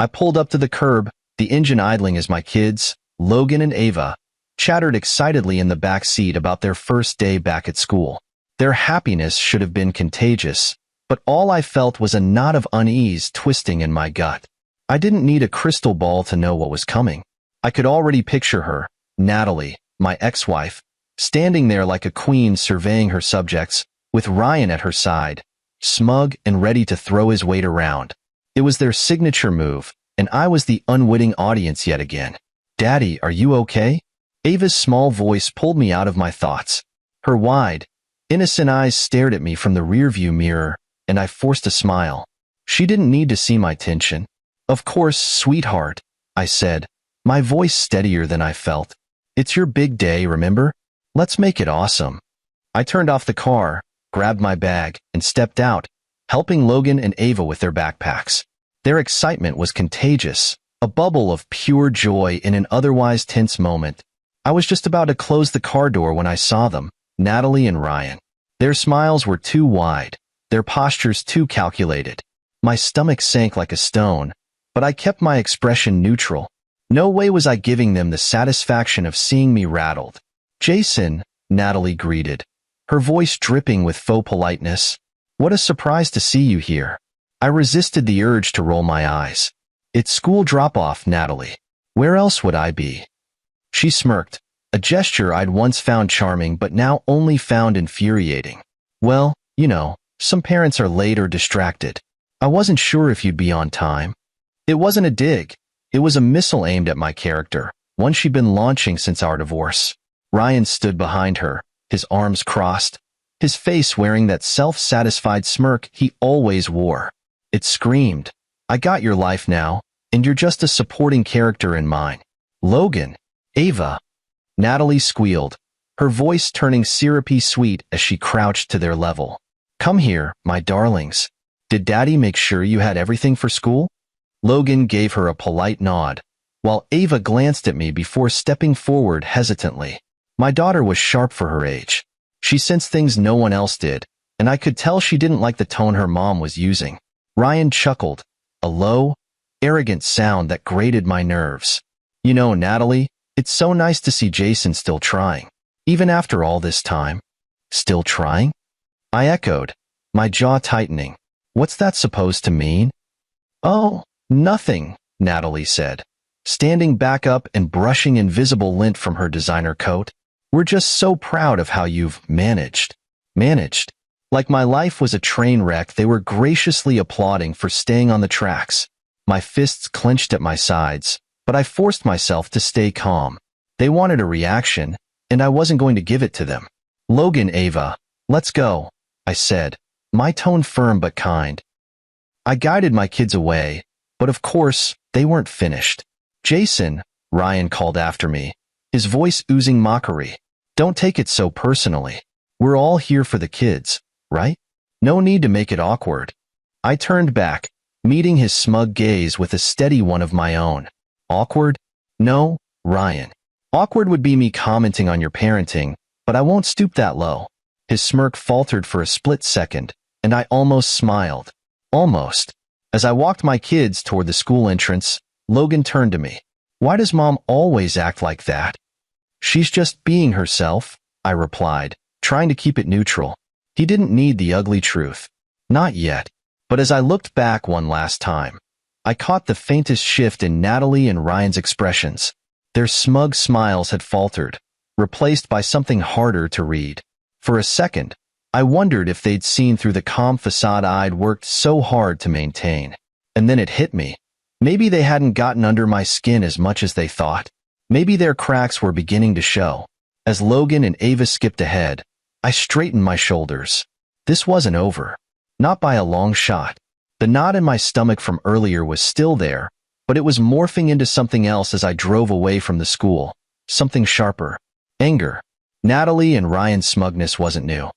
I pulled up to the curb, the engine idling as my kids, Logan and Ava, chattered excitedly in the back seat about their first day back at school. Their happiness should have been contagious, but all I felt was a knot of unease twisting in my gut. I didn't need a crystal ball to know what was coming. I could already picture her, Natalie, my ex-wife, standing there like a queen surveying her subjects, with Ryan at her side, smug and ready to throw his weight around. It was their signature move, and I was the unwitting audience yet again. "Daddy, are you okay?" Ava's small voice pulled me out of my thoughts. Her wide, innocent eyes stared at me from the rearview mirror, and I forced a smile. She didn't need to see my tension. "Of course, sweetheart," I said, my voice steadier than I felt. "It's your big day, remember? Let's make it awesome." I turned off the car, grabbed my bag, and stepped out, helping Logan and Ava with their backpacks. Their excitement was contagious, a bubble of pure joy in an otherwise tense moment. I was just about to close the car door when I saw them, Natalie and Ryan. Their smiles were too wide, their postures too calculated. My stomach sank like a stone, but I kept my expression neutral. No way was I giving them the satisfaction of seeing me rattled. "Jason," Natalie greeted, her voice dripping with faux politeness. "What a surprise to see you here." I resisted the urge to roll my eyes. "It's school drop-off, Natalie. Where else would I be?" She smirked, a gesture I'd once found charming but now only found infuriating. "Well, you know, some parents are late or distracted. I wasn't sure if you'd be on time." It wasn't a dig. It was a missile aimed at my character, one she'd been launching since our divorce. Ryan stood behind her, his arms crossed, his face wearing that self-satisfied smirk he always wore. It screamed, "I got your life now, and you're just a supporting character in mine." "Logan, Ava," Natalie squealed, her voice turning syrupy sweet as she crouched to their level. "Come here, my darlings. Did Daddy make sure you had everything for school?" Logan gave her a polite nod, while Ava glanced at me before stepping forward hesitantly. My daughter was sharp for her age. She sensed things no one else did, and I could tell she didn't like the tone her mom was using. Ryan chuckled, a low, arrogant sound that grated my nerves. "You know, Natalie, it's so nice to see Jason still trying. Even after all this time." "Still trying?" I echoed, my jaw tightening. "What's that supposed to mean?" "Oh, nothing," Natalie said, standing back up and brushing invisible lint from her designer coat. "We're just so proud of how you've managed." Managed? Like my life was a train wreck, they were graciously applauding for staying on the tracks. My fists clenched at my sides, but I forced myself to stay calm. They wanted a reaction, and I wasn't going to give it to them. "Logan, Ava, let's go," I said, my tone firm but kind. I guided my kids away, but of course, they weren't finished. "Jason," Ryan called after me, his voice oozing mockery. "Don't take it so personally. We're all here for the kids, right? No need to make it awkward." I turned back, meeting his smug gaze with a steady one of my own. "Awkward? No, Ryan. Awkward would be me commenting on your parenting, but I won't stoop that low." His smirk faltered for a split second, and I almost smiled. Almost. As I walked my kids toward the school entrance, Logan turned to me. "Why does Mom always act like that?" "She's just being herself," I replied, trying to keep it neutral. He didn't need the ugly truth. Not yet. But as I looked back one last time, I caught the faintest shift in Natalie and Ryan's expressions. Their smug smiles had faltered, replaced by something harder to read. For a second, I wondered if they'd seen through the calm facade I'd worked so hard to maintain. And then it hit me. Maybe they hadn't gotten under my skin as much as they thought. Maybe their cracks were beginning to show. As Logan and Ava skipped ahead, I straightened my shoulders. This wasn't over. Not by a long shot. The knot in my stomach from earlier was still there, but it was morphing into something else as I drove away from the school. Something sharper. Anger. Natalie and Ryan's smugness wasn't new.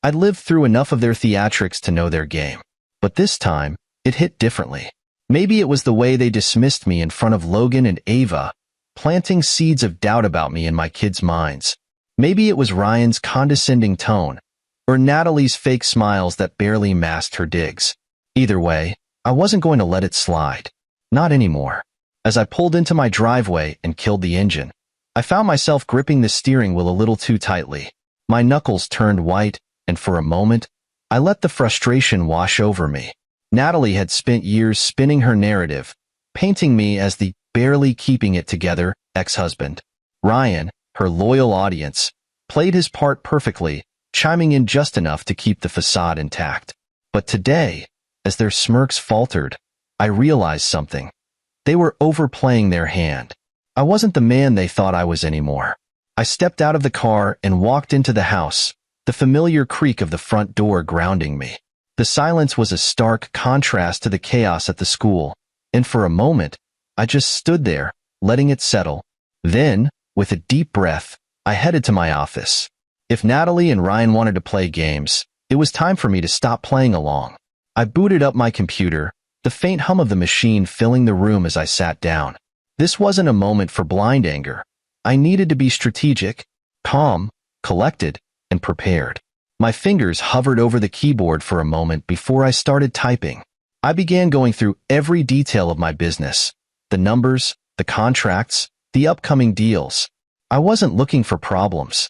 I'd lived through enough of their theatrics to know their game. But this time, it hit differently. Maybe it was the way they dismissed me in front of Logan and Ava, planting seeds of doubt about me in my kids' minds. Maybe it was Ryan's condescending tone, or Natalie's fake smiles that barely masked her digs. Either way, I wasn't going to let it slide. Not anymore. As I pulled into my driveway and killed the engine, I found myself gripping the steering wheel a little too tightly. My knuckles turned white, and for a moment, I let the frustration wash over me. Natalie had spent years spinning her narrative, painting me as the barely keeping it together ex-husband. Ryan, her loyal audience, played his part perfectly, chiming in just enough to keep the facade intact. But today, as their smirks faltered, I realized something. They were overplaying their hand. I wasn't the man they thought I was anymore. I stepped out of the car and walked into the house, the familiar creak of the front door grounding me. The silence was a stark contrast to the chaos at the school, and for a moment, I just stood there, letting it settle. Then, with a deep breath, I headed to my office. If Natalie and Ryan wanted to play games, it was time for me to stop playing along. I booted up my computer, the faint hum of the machine filling the room as I sat down. This wasn't a moment for blind anger. I needed to be strategic, calm, collected, and prepared. My fingers hovered over the keyboard for a moment before I started typing. I began going through every detail of my business, the numbers, the contracts, the upcoming deals. I wasn't looking for problems.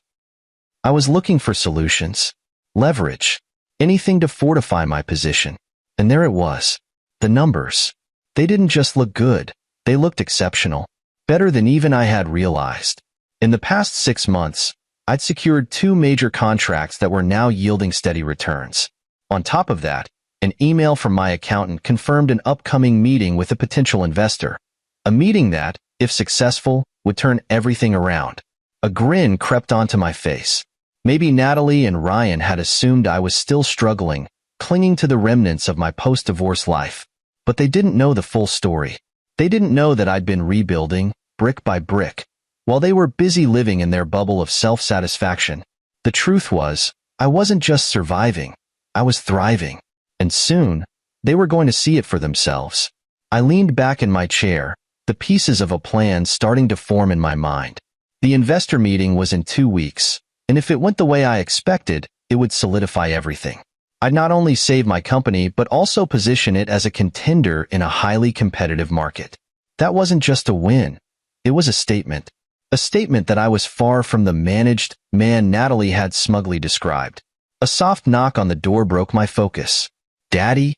I was looking for solutions, leverage, anything to fortify my position. And there it was. The numbers. They didn't just look good. They looked exceptional. Better than even I had realized. In the past 6 months, I'd secured 2 major contracts that were now yielding steady returns. On top of that, an email from my accountant confirmed an upcoming meeting with a potential investor. A meeting that, if successful, would turn everything around. A grin crept onto my face. Maybe Natalie and Ryan had assumed I was still struggling, clinging to the remnants of my post-divorce life. But they didn't know the full story. They didn't know that I'd been rebuilding, brick by brick, while they were busy living in their bubble of self-satisfaction. The truth was, I wasn't just surviving, I was thriving. And soon, they were going to see it for themselves. I leaned back in my chair, the pieces of a plan starting to form in my mind. The investor meeting was in 2 weeks, and if it went the way I expected, it would solidify everything. I'd not only save my company, but also position it as a contender in a highly competitive market. That wasn't just a win. It was a statement. A statement that I was far from the managed man Natalie had smugly described. A soft knock on the door broke my focus. "Daddy?"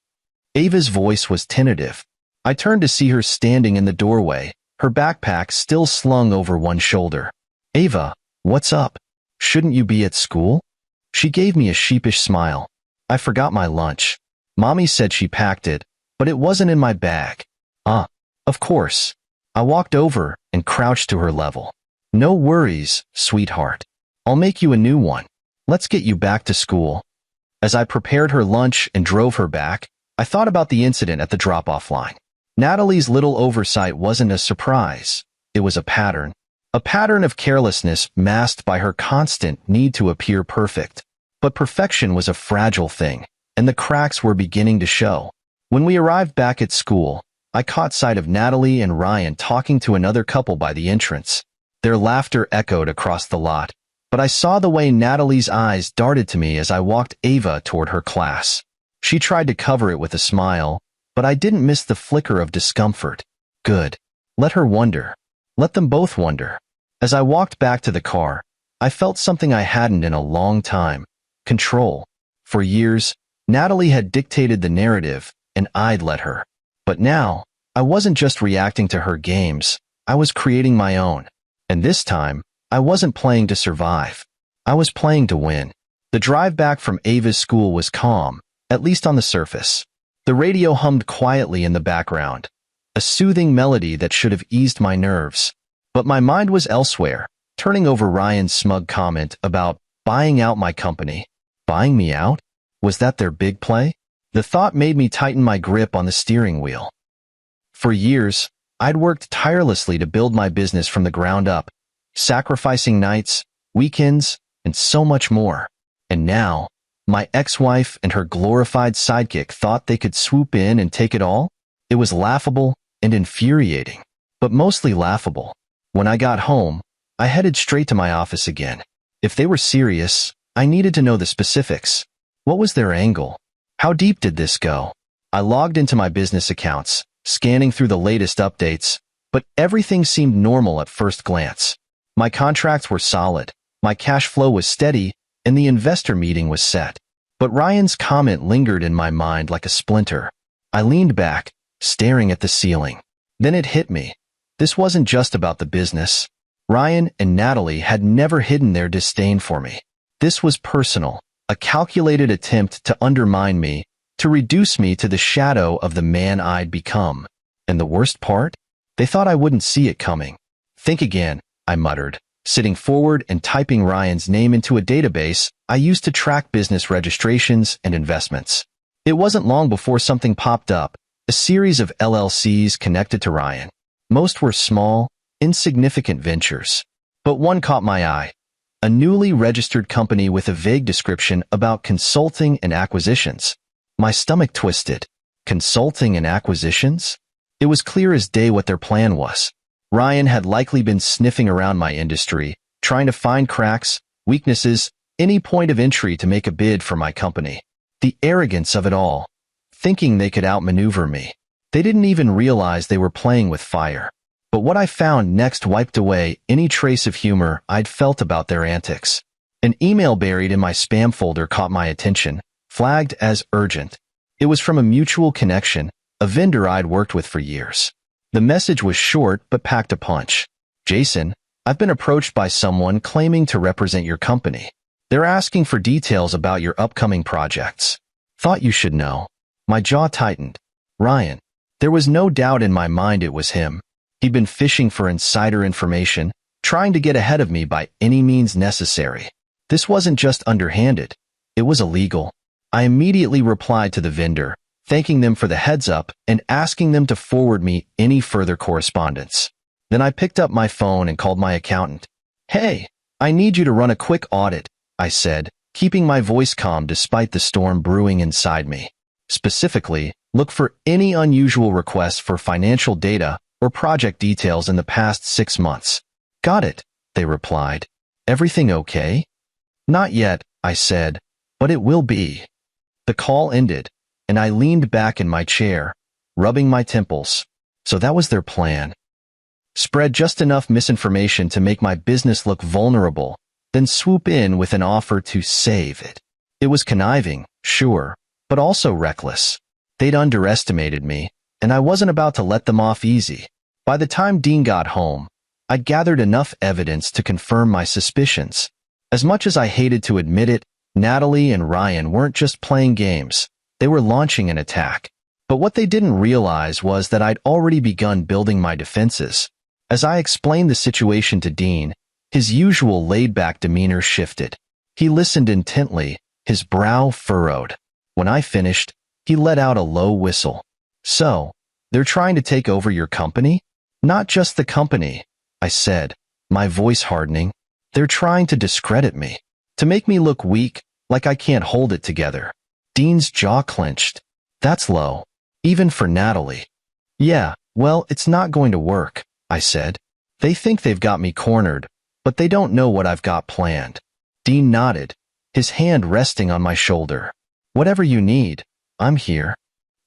Ava's voice was tentative. I turned to see her standing in the doorway, her backpack still slung over one shoulder. "Ava, what's up? Shouldn't you be at school?" She gave me a sheepish smile. "I forgot my lunch. Mommy said she packed it, but it wasn't in my bag." Of course." I walked over and crouched to her level. "No worries, sweetheart. I'll make you a new one. Let's get you back to school." As I prepared her lunch and drove her back, I thought about the incident at the drop-off line. Natalie's little oversight wasn't a surprise. It was a pattern. A pattern of carelessness masked by her constant need to appear perfect. But perfection was a fragile thing, and the cracks were beginning to show. When we arrived back at school, I caught sight of Natalie and Ryan talking to another couple by the entrance. Their laughter echoed across the lot, but I saw the way Natalie's eyes darted to me as I walked Ava toward her class. She tried to cover it with a smile, but I didn't miss the flicker of discomfort. Good. Let her wonder. Let them both wonder. As I walked back to the car, I felt something I hadn't in a long time. Control. For years, Natalie had dictated the narrative, and I'd let her. But now, I wasn't just reacting to her games, I was creating my own. And this time, I wasn't playing to survive. I was playing to win. The drive back from Ava's school was calm, at least on the surface. The radio hummed quietly in the background, a soothing melody that should have eased my nerves. But my mind was elsewhere, turning over Ryan's smug comment about buying out my company. Buying me out? Was that their big play? The thought made me tighten my grip on the steering wheel. For years, I'd worked tirelessly to build my business from the ground up, sacrificing nights, weekends, and so much more. And now, my ex-wife and her glorified sidekick thought they could swoop in and take it all? It was laughable and infuriating, but mostly laughable. When I got home, I headed straight to my office again. If they were serious, I needed to know the specifics. What was their angle? How deep did this go? I logged into my business accounts, scanning through the latest updates, but everything seemed normal at first glance. My contracts were solid, my cash flow was steady, and the investor meeting was set. But Ryan's comment lingered in my mind like a splinter. I leaned back, staring at the ceiling. Then it hit me. This wasn't just about the business. Ryan and Natalie had never hidden their disdain for me. This was personal, a calculated attempt to undermine me, to reduce me to the shadow of the man I'd become. And the worst part? They thought I wouldn't see it coming. Think again, I muttered, sitting forward and typing Ryan's name into a database I used to track business registrations and investments. It wasn't long before something popped up, a series of LLCs connected to Ryan. Most were small, insignificant ventures. But one caught my eye. A newly registered company with a vague description about consulting and acquisitions. My stomach twisted. Consulting and acquisitions? It was clear as day what their plan was. Ryan had likely been sniffing around my industry, trying to find cracks, weaknesses, any point of entry to make a bid for my company. The arrogance of it all. Thinking they could outmaneuver me. They didn't even realize they were playing with fire. But what I found next wiped away any trace of humor I'd felt about their antics. An email buried in my spam folder caught my attention, flagged as urgent. It was from a mutual connection, a vendor I'd worked with for years. The message was short but packed a punch. Jason, I've been approached by someone claiming to represent your company. They're asking for details about your upcoming projects. Thought you should know. My jaw tightened. Ryan. There was no doubt in my mind it was him. He'd been fishing for insider information, trying to get ahead of me by any means necessary. This wasn't just underhanded. It was illegal. I immediately replied to the vendor, thanking them for the heads up and asking them to forward me any further correspondence. Then I picked up my phone and called my accountant. Hey, I need you to run a quick audit, I said, keeping my voice calm despite the storm brewing inside me. Specifically, look for any unusual requests for financial data or project details in the past 6 months. Got it, they replied. Everything okay? Not yet, I said, but it will be. The call ended, and I leaned back in my chair, rubbing my temples. So that was their plan. Spread just enough misinformation to make my business look vulnerable, then swoop in with an offer to save it. It was conniving, sure, but also reckless. They'd underestimated me, and I wasn't about to let them off easy. By the time Dean got home, I'd gathered enough evidence to confirm my suspicions. As much as I hated to admit it, Natalie and Ryan weren't just playing games. They were launching an attack. But what they didn't realize was that I'd already begun building my defenses. As I explained the situation to Dean, his usual laid-back demeanor shifted. He listened intently, his brow furrowed. When I finished, he let out a low whistle. So, they're trying to take over your company? Not just the company, I said, my voice hardening. They're trying to discredit me, to make me look weak, like I can't hold it together. Dean's jaw clenched. That's low, even for Natalie. Yeah, well, it's not going to work, I said. They think they've got me cornered, but they don't know what I've got planned. Dean nodded, his hand resting on my shoulder. Whatever you need, I'm here.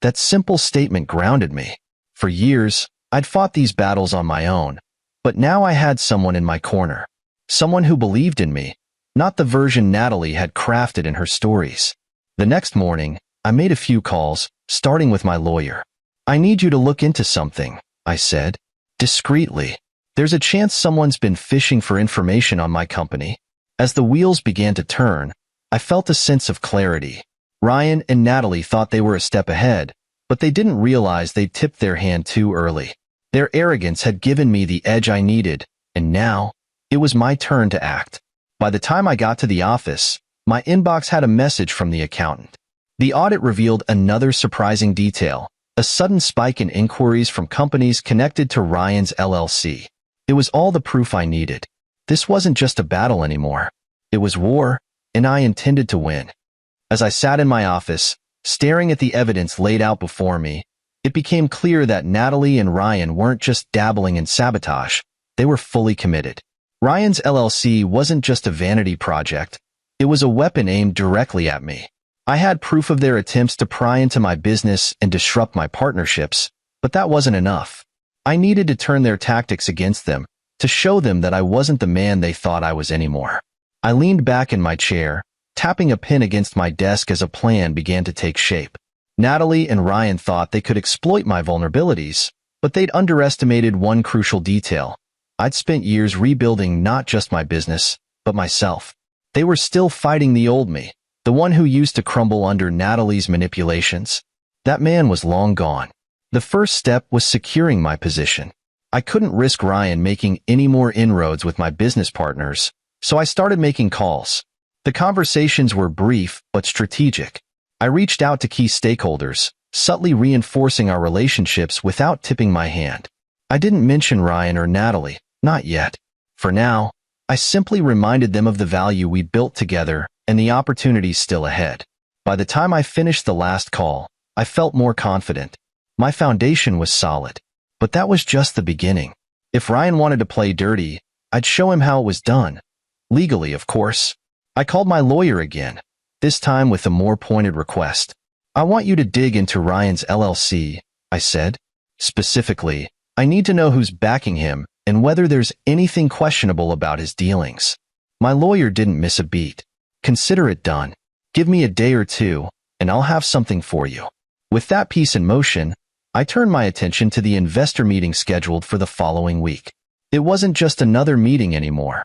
That simple statement grounded me. For years, I'd fought these battles on my own, but now I had someone in my corner. Someone who believed in me, not the version Natalie had crafted in her stories. The next morning, I made a few calls, starting with my lawyer. I need you to look into something, I said, discreetly. There's a chance someone's been fishing for information on my company. As the wheels began to turn, I felt a sense of clarity. Ryan and Natalie thought they were a step ahead, but they didn't realize they'd tipped their hand too early. Their arrogance had given me the edge I needed, and now, it was my turn to act. By the time I got to the office, my inbox had a message from the accountant. The audit revealed another surprising detail, a sudden spike in inquiries from companies connected to Ryan's LLC. It was all the proof I needed. This wasn't just a battle anymore. It was war, and I intended to win. As I sat in my office, staring at the evidence laid out before me, it became clear that Natalie and Ryan weren't just dabbling in sabotage, they were fully committed. Ryan's LLC wasn't just a vanity project, it was a weapon aimed directly at me. I had proof of their attempts to pry into my business and disrupt my partnerships, But that wasn't enough. I needed to turn their tactics against them, to show them that I wasn't the man they thought I was anymore. I leaned back in my chair, tapping a pen against my desk as a plan began to take shape. Natalie and Ryan thought they could exploit my vulnerabilities, but they'd underestimated one crucial detail. I'd spent years rebuilding not just my business, but myself. They were still fighting the old me, the one who used to crumble under Natalie's manipulations. That man was long gone. The first step was securing my position. I couldn't risk Ryan making any more inroads with my business partners, so I started making calls. The conversations were brief but strategic. I reached out to key stakeholders, subtly reinforcing our relationships without tipping my hand. I didn't mention Ryan or Natalie, not yet. For now, I simply reminded them of the value we built together and the opportunities still ahead. By the time I finished the last call, I felt more confident. My foundation was solid. But that was just the beginning. If Ryan wanted to play dirty, I'd show him how it was done. Legally, of course. I called my lawyer again, this time with a more pointed request. I want you to dig into Ryan's LLC, I said. Specifically, I need to know who's backing him and whether there's anything questionable about his dealings. My lawyer didn't miss a beat. Consider it done. Give me a day or two, and I'll have something for you. With that piece in motion, I turned my attention to the investor meeting scheduled for the following week. It wasn't just another meeting anymore.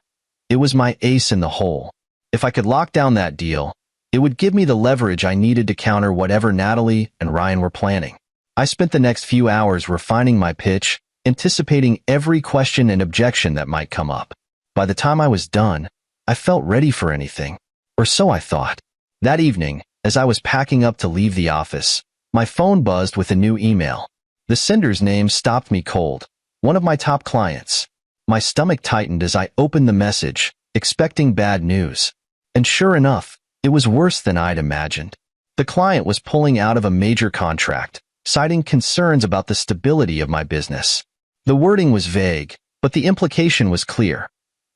It was my ace in the hole. If I could lock down that deal, it would give me the leverage I needed to counter whatever Natalie and Ryan were planning. I spent the next few hours refining my pitch, anticipating every question and objection that might come up. By the time I was done, I felt ready for anything. Or so I thought. That evening, as I was packing up to leave the office, my phone buzzed with a new email. The sender's name stopped me cold. One of my top clients. My stomach tightened as I opened the message, expecting bad news. And sure enough, it was worse than I'd imagined. The client was pulling out of a major contract, citing concerns about the stability of my business. The wording was vague, but the implication was clear.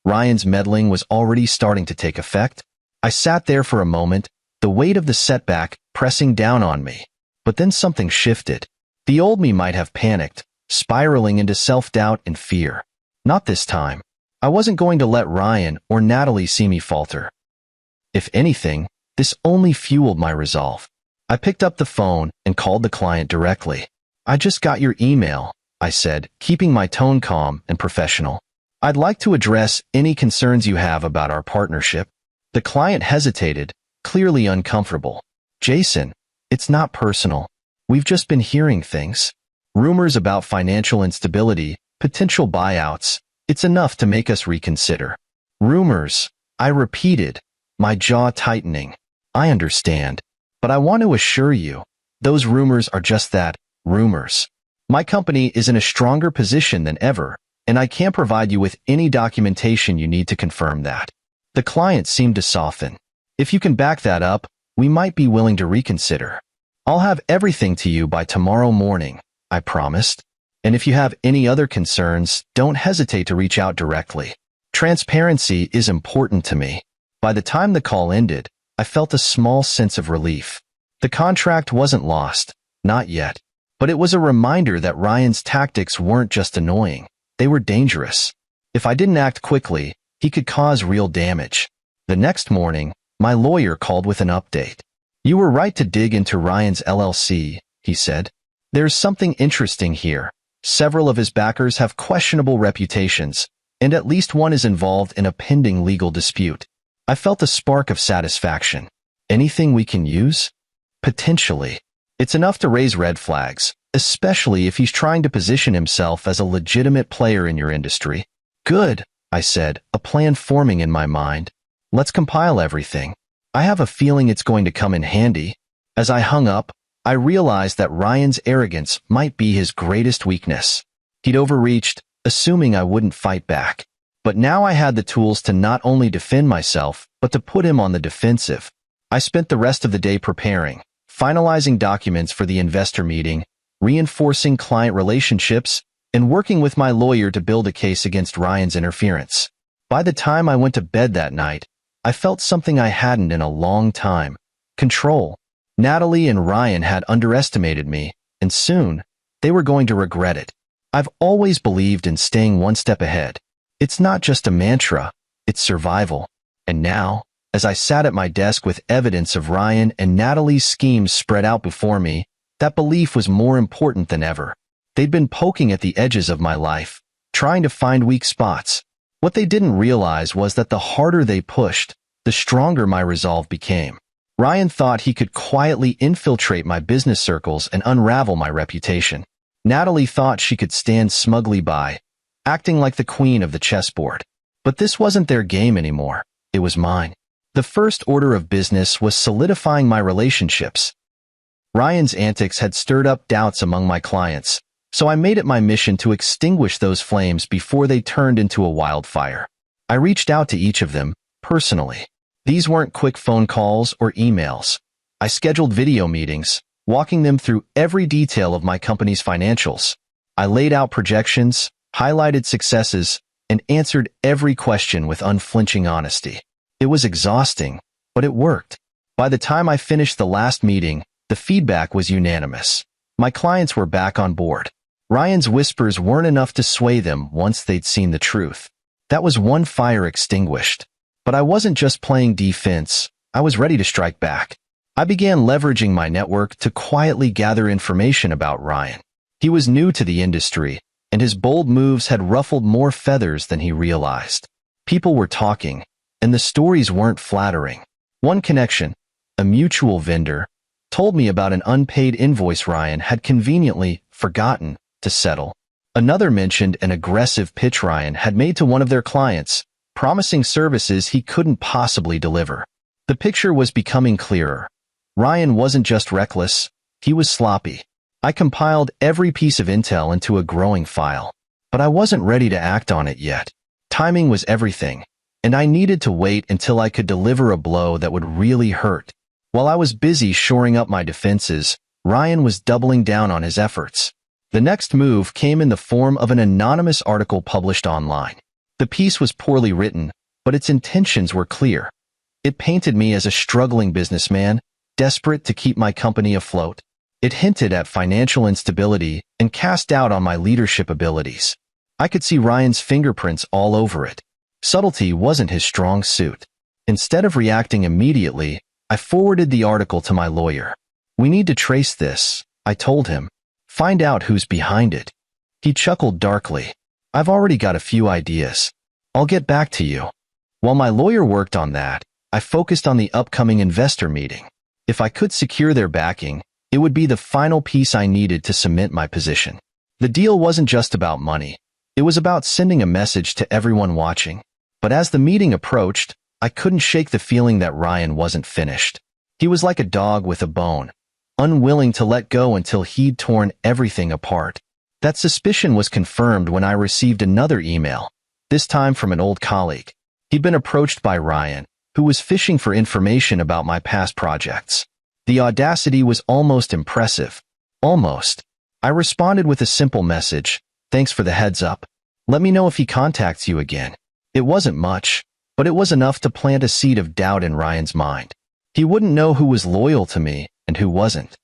Ryan's meddling was already starting to take effect. I sat there for a moment, the weight of the setback pressing down on me. But then something shifted. The old me might have panicked, spiraling into self-doubt and fear. Not this time. I wasn't going to let Ryan or Natalie see me falter. If anything, this only fueled my resolve. I picked up the phone and called the client directly. I just got your email, I said, keeping my tone calm and professional. I'd like to address any concerns you have about our partnership. The client hesitated, clearly uncomfortable. Jason, it's not personal. We've just been hearing things. Rumors about financial instability, potential buyouts. It's enough to make us reconsider. Rumors, I repeated, my jaw tightening. I understand. But I want to assure you, those rumors are just that, rumors. My company is in a stronger position than ever, and I can't provide you with any documentation you need to confirm that. The client seemed to soften. If you can back that up, we might be willing to reconsider. I'll have everything to you by tomorrow morning, I promised. And if you have any other concerns, don't hesitate to reach out directly. Transparency is important to me. By the time the call ended, I felt a small sense of relief. The contract wasn't lost, not yet. But it was a reminder that Ryan's tactics weren't just annoying, they were dangerous. If I didn't act quickly, he could cause real damage. The next morning, my lawyer called with an update. You were right to dig into Ryan's LLC, he said. There's something interesting here. Several of his backers have questionable reputations, and at least one is involved in a pending legal dispute. I felt a spark of satisfaction. Anything we can use? Potentially. It's enough to raise red flags, especially if he's trying to position himself as a legitimate player in your industry. Good, I said, a plan forming in my mind. Let's compile everything. I have a feeling it's going to come in handy. As I hung up, I realized that Ryan's arrogance might be his greatest weakness. He'd overreached, assuming I wouldn't fight back. But now I had the tools to not only defend myself, but to put him on the defensive. I spent the rest of the day preparing, finalizing documents for the investor meeting, reinforcing client relationships, and working with my lawyer to build a case against Ryan's interference. By the time I went to bed that night, I felt something I hadn't in a long time. Control. Natalie and Ryan had underestimated me, and soon, They were going to regret it. I've always believed in staying one step ahead. It's not just a mantra, it's survival. And now, as I sat at my desk with evidence of Ryan and Natalie's schemes spread out before me, that belief was more important than ever. They'd been poking at the edges of my life, trying to find weak spots. What they didn't realize was that the harder they pushed, the stronger my resolve became. Ryan thought he could quietly infiltrate my business circles and unravel my reputation. Natalie thought she could stand smugly by, acting like the queen of the chessboard. But this wasn't their game anymore. It was mine. The first order of business was solidifying my relationships. Ryan's antics had stirred up doubts among my clients, so I made it my mission to extinguish those flames before they turned into a wildfire. I reached out to each of them, personally. These weren't quick phone calls or emails. I scheduled video meetings, walking them through every detail of my company's financials. I laid out projections, highlighted successes, and answered every question with unflinching honesty. It was exhausting, but it worked. By the time I finished the last meeting, the feedback was unanimous. My clients were back on board. Ryan's whispers weren't enough to sway them once they'd seen the truth. That was one fire extinguished. But I wasn't just playing defense, I was ready to strike back. I began leveraging my network to quietly gather information about Ryan. He was new to the industry, and his bold moves had ruffled more feathers than he realized. People were talking, and the stories weren't flattering. One connection, a mutual vendor, told me about an unpaid invoice Ryan had conveniently forgotten to settle. Another mentioned an aggressive pitch Ryan had made to one of their clients, promising services he couldn't possibly deliver. The picture was becoming clearer. Ryan wasn't just reckless, he was sloppy. I compiled every piece of intel into a growing file, but I wasn't ready to act on it yet. Timing was everything, and I needed to wait until I could deliver a blow that would really hurt. While I was busy shoring up my defenses, Ryan was doubling down on his efforts. The next move came in the form of an anonymous article published online. The piece was poorly written, but its intentions were clear. It painted me as a struggling businessman, desperate to keep my company afloat. It hinted at financial instability and cast doubt on my leadership abilities. I could see Ryan's fingerprints all over it. Subtlety wasn't his strong suit. Instead of reacting immediately, I forwarded the article to my lawyer. "We need to trace this," I told him. "Find out who's behind it." He chuckled darkly. "I've already got a few ideas. I'll get back to you." While my lawyer worked on that, I focused on the upcoming investor meeting. If I could secure their backing, it would be the final piece I needed to cement my position. The deal wasn't just about money. It was about sending a message to everyone watching. But as the meeting approached, I couldn't shake the feeling that Ryan wasn't finished. He was like a dog with a bone, unwilling to let go until he'd torn everything apart. That suspicion was confirmed when I received another email, this time from an old colleague. He'd been approached by Ryan, who was fishing for information about my past projects. The audacity was almost impressive. Almost. I responded with a simple message, "Thanks for the heads up. Let me know if he contacts you again." It wasn't much, but it was enough to plant a seed of doubt in Ryan's mind. He wouldn't know who was loyal to me and who wasn't.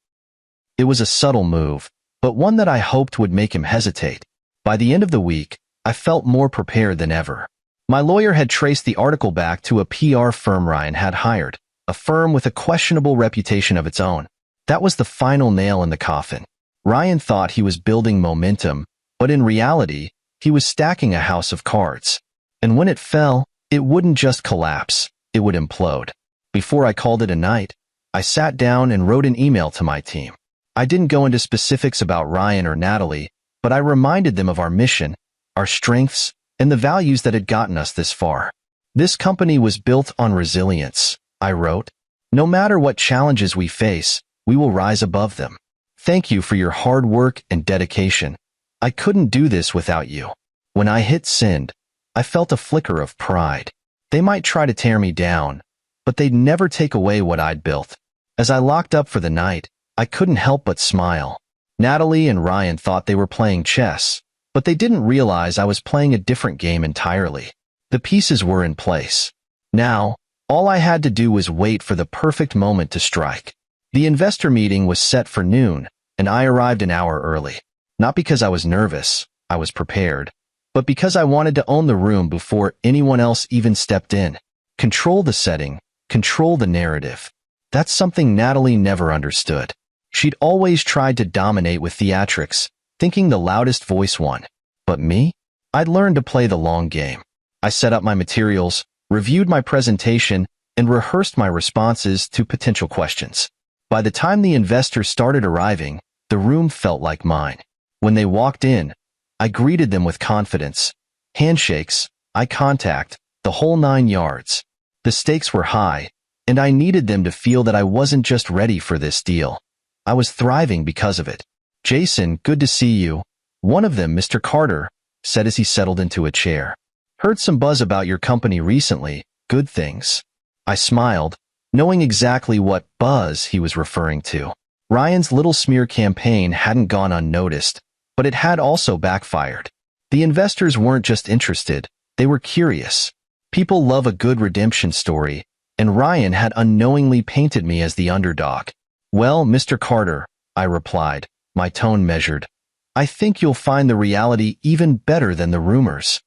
It was a subtle move, but one that I hoped would make him hesitate. By the end of the week, I felt more prepared than ever. My lawyer had traced the article back to a PR firm Ryan had hired, a firm with a questionable reputation of its own. That was the final nail in the coffin. Ryan thought he was building momentum, but in reality, he was stacking a house of cards. And when it fell, it wouldn't just collapse, it would implode. Before I called it a night, I sat down and wrote an email to my team. I didn't go into specifics about Ryan or Natalie, but I reminded them of our mission, our strengths, and the values that had gotten us this far. "This company was built on resilience," I wrote. "No matter what challenges we face, we will rise above them. Thank you for your hard work and dedication. I couldn't do this without you." When I hit send, I felt a flicker of pride. They might try to tear me down, but they'd never take away what I'd built. As I locked up for the night, I couldn't help but smile. Natalie and Ryan thought they were playing chess, but they didn't realize I was playing a different game entirely. The pieces were in place. Now, all I had to do was wait for the perfect moment to strike. The investor meeting was set for noon, and I arrived an hour early. Not because I was nervous, I was prepared, but because I wanted to own the room before anyone else even stepped in. Control the setting, control the narrative. That's something Natalie never understood. She'd always tried to dominate with theatrics, thinking the loudest voice won. But me? I'd learned to play the long game. I set up my materials, reviewed my presentation, and rehearsed my responses to potential questions. By the time the investors started arriving, the room felt like mine. When they walked in, I greeted them with confidence. Handshakes, eye contact, the whole 9 yards. The stakes were high, and I needed them to feel that I wasn't just ready for this deal. I was thriving because of it. "Jason, good to see you." One of them, Mr. Carter, said as he settled into a chair. "Heard some buzz about your company recently. Good things." I smiled, knowing exactly what buzz he was referring to. Ryan's little smear campaign hadn't gone unnoticed, but it had also backfired. The investors weren't just interested, they were curious. People love a good redemption story, and Ryan had unknowingly painted me as the underdog. "Well, Mr. Carter," I replied, my tone measured, "I think you'll find the reality even better than the rumors."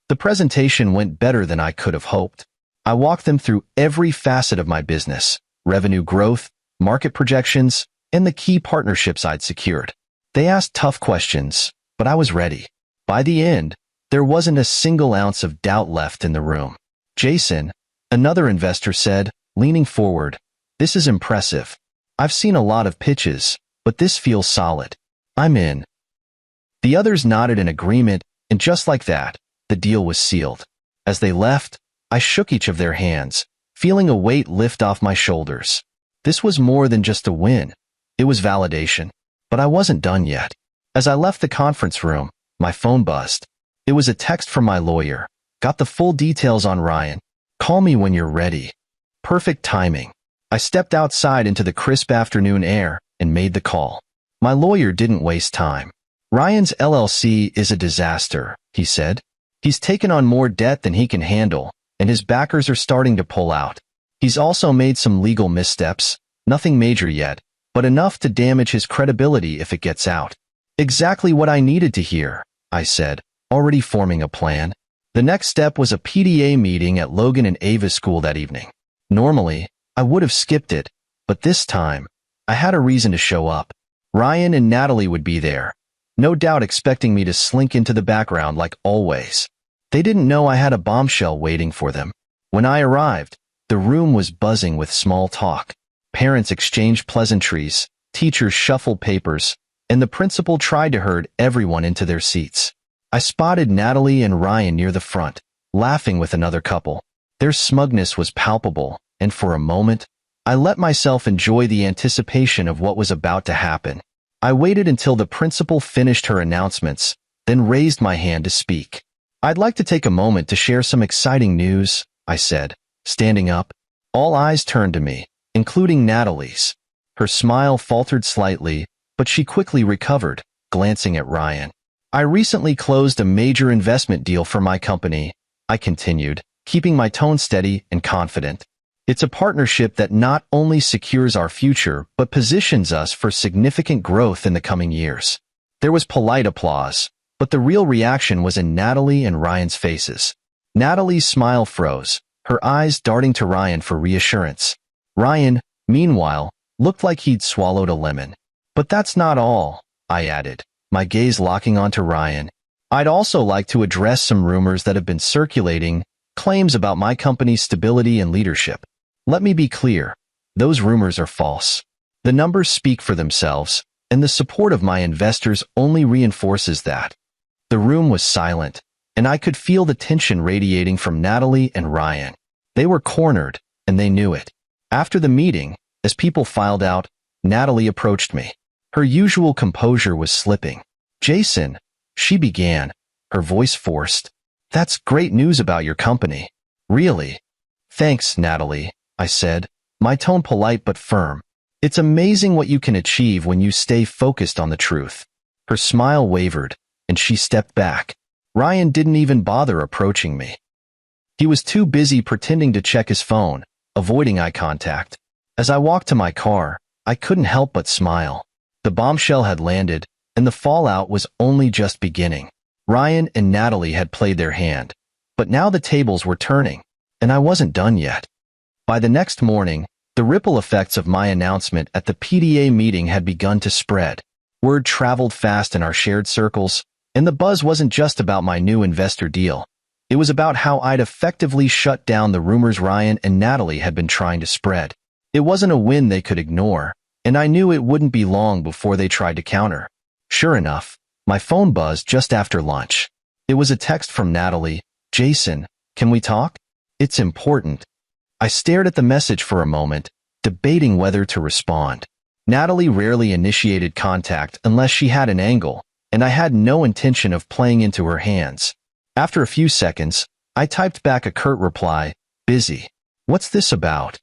The presentation went better than I could have hoped. I walked them through every facet of my business, revenue growth, market projections, and the key partnerships I'd secured. They asked tough questions, but I was ready. By the end, there wasn't a single ounce of doubt left in the room. "Jason," another investor said, leaning forward, "this is impressive. I've seen a lot of pitches, but this feels solid. I'm in." The others nodded in agreement, and just like that, the deal was sealed. As they left, I shook each of their hands, feeling a weight lift off my shoulders. This was more than just a win. It was validation. But I wasn't done yet. As I left the conference room, my phone buzzed. It was a text from my lawyer. "Got the full details on Ryan. Call me when you're ready." Perfect timing. I stepped outside into the crisp afternoon air and made the call. My lawyer didn't waste time. "Ryan's LLC is a disaster," he said. "He's taken on more debt than he can handle, and his backers are starting to pull out. He's also made some legal missteps, nothing major yet, but enough to damage his credibility if it gets out." "Exactly what I needed to hear," I said, already forming a plan. The next step was a PDA meeting at Logan and Ava's school that evening. Normally, I would have skipped it, but this time, I had a reason to show up. Ryan and Natalie would be there, no doubt expecting me to slink into the background like always. They didn't know I had a bombshell waiting for them. When I arrived, the room was buzzing with small talk. Parents exchanged pleasantries, teachers shuffled papers, and the principal tried to herd everyone into their seats. I spotted Natalie and Ryan near the front, laughing with another couple. Their smugness was palpable, and for a moment, I let myself enjoy the anticipation of what was about to happen. I waited until the principal finished her announcements, then raised my hand to speak. "I'd like to take a moment to share some exciting news," I said, standing up. All eyes turned to me, including Natalie's. Her smile faltered slightly, but she quickly recovered, glancing at Ryan. "I recently closed a major investment deal for my company," I continued, keeping my tone steady and confident. "It's a partnership that not only secures our future, but positions us for significant growth in the coming years." There was polite applause, but the real reaction was in Natalie and Ryan's faces. Natalie's smile froze, her eyes darting to Ryan for reassurance. Ryan, meanwhile, looked like he'd swallowed a lemon. "But that's not all," I added, my gaze locking onto Ryan. "I'd also like to address some rumors that have been circulating, claims about my company's stability and leadership. Let me be clear, those rumors are false. The numbers speak for themselves, and the support of my investors only reinforces that." The room was silent, and I could feel the tension radiating from Natalie and Ryan. They were cornered, and they knew it. After the meeting, as people filed out, Natalie approached me. Her usual composure was slipping. "Jason," she began, her voice forced. "That's great news about your company." "Really?" "Thanks, Natalie," I said, my tone polite but firm. "It's amazing what you can achieve when you stay focused on the truth." Her smile wavered, and she stepped back. Ryan didn't even bother approaching me. He was too busy pretending to check his phone, avoiding eye contact. As I walked to my car, I couldn't help but smile. The bombshell had landed, and the fallout was only just beginning. Ryan and Natalie had played their hand, but now the tables were turning, and I wasn't done yet. By the next morning, the ripple effects of my announcement at the PDA meeting had begun to spread. Word traveled fast in our shared circles, and the buzz wasn't just about my new investor deal. It was about how I'd effectively shut down the rumors Ryan and Natalie had been trying to spread. It wasn't a win they could ignore, and I knew it wouldn't be long before they tried to counter. Sure enough, my phone buzzed just after lunch. It was a text from Natalie. "Jason, can we talk? It's important." I stared at the message for a moment, debating whether to respond. Natalie rarely initiated contact unless she had an angle, and I had no intention of playing into her hands. After a few seconds, I typed back a curt reply, "Busy. What's this about?"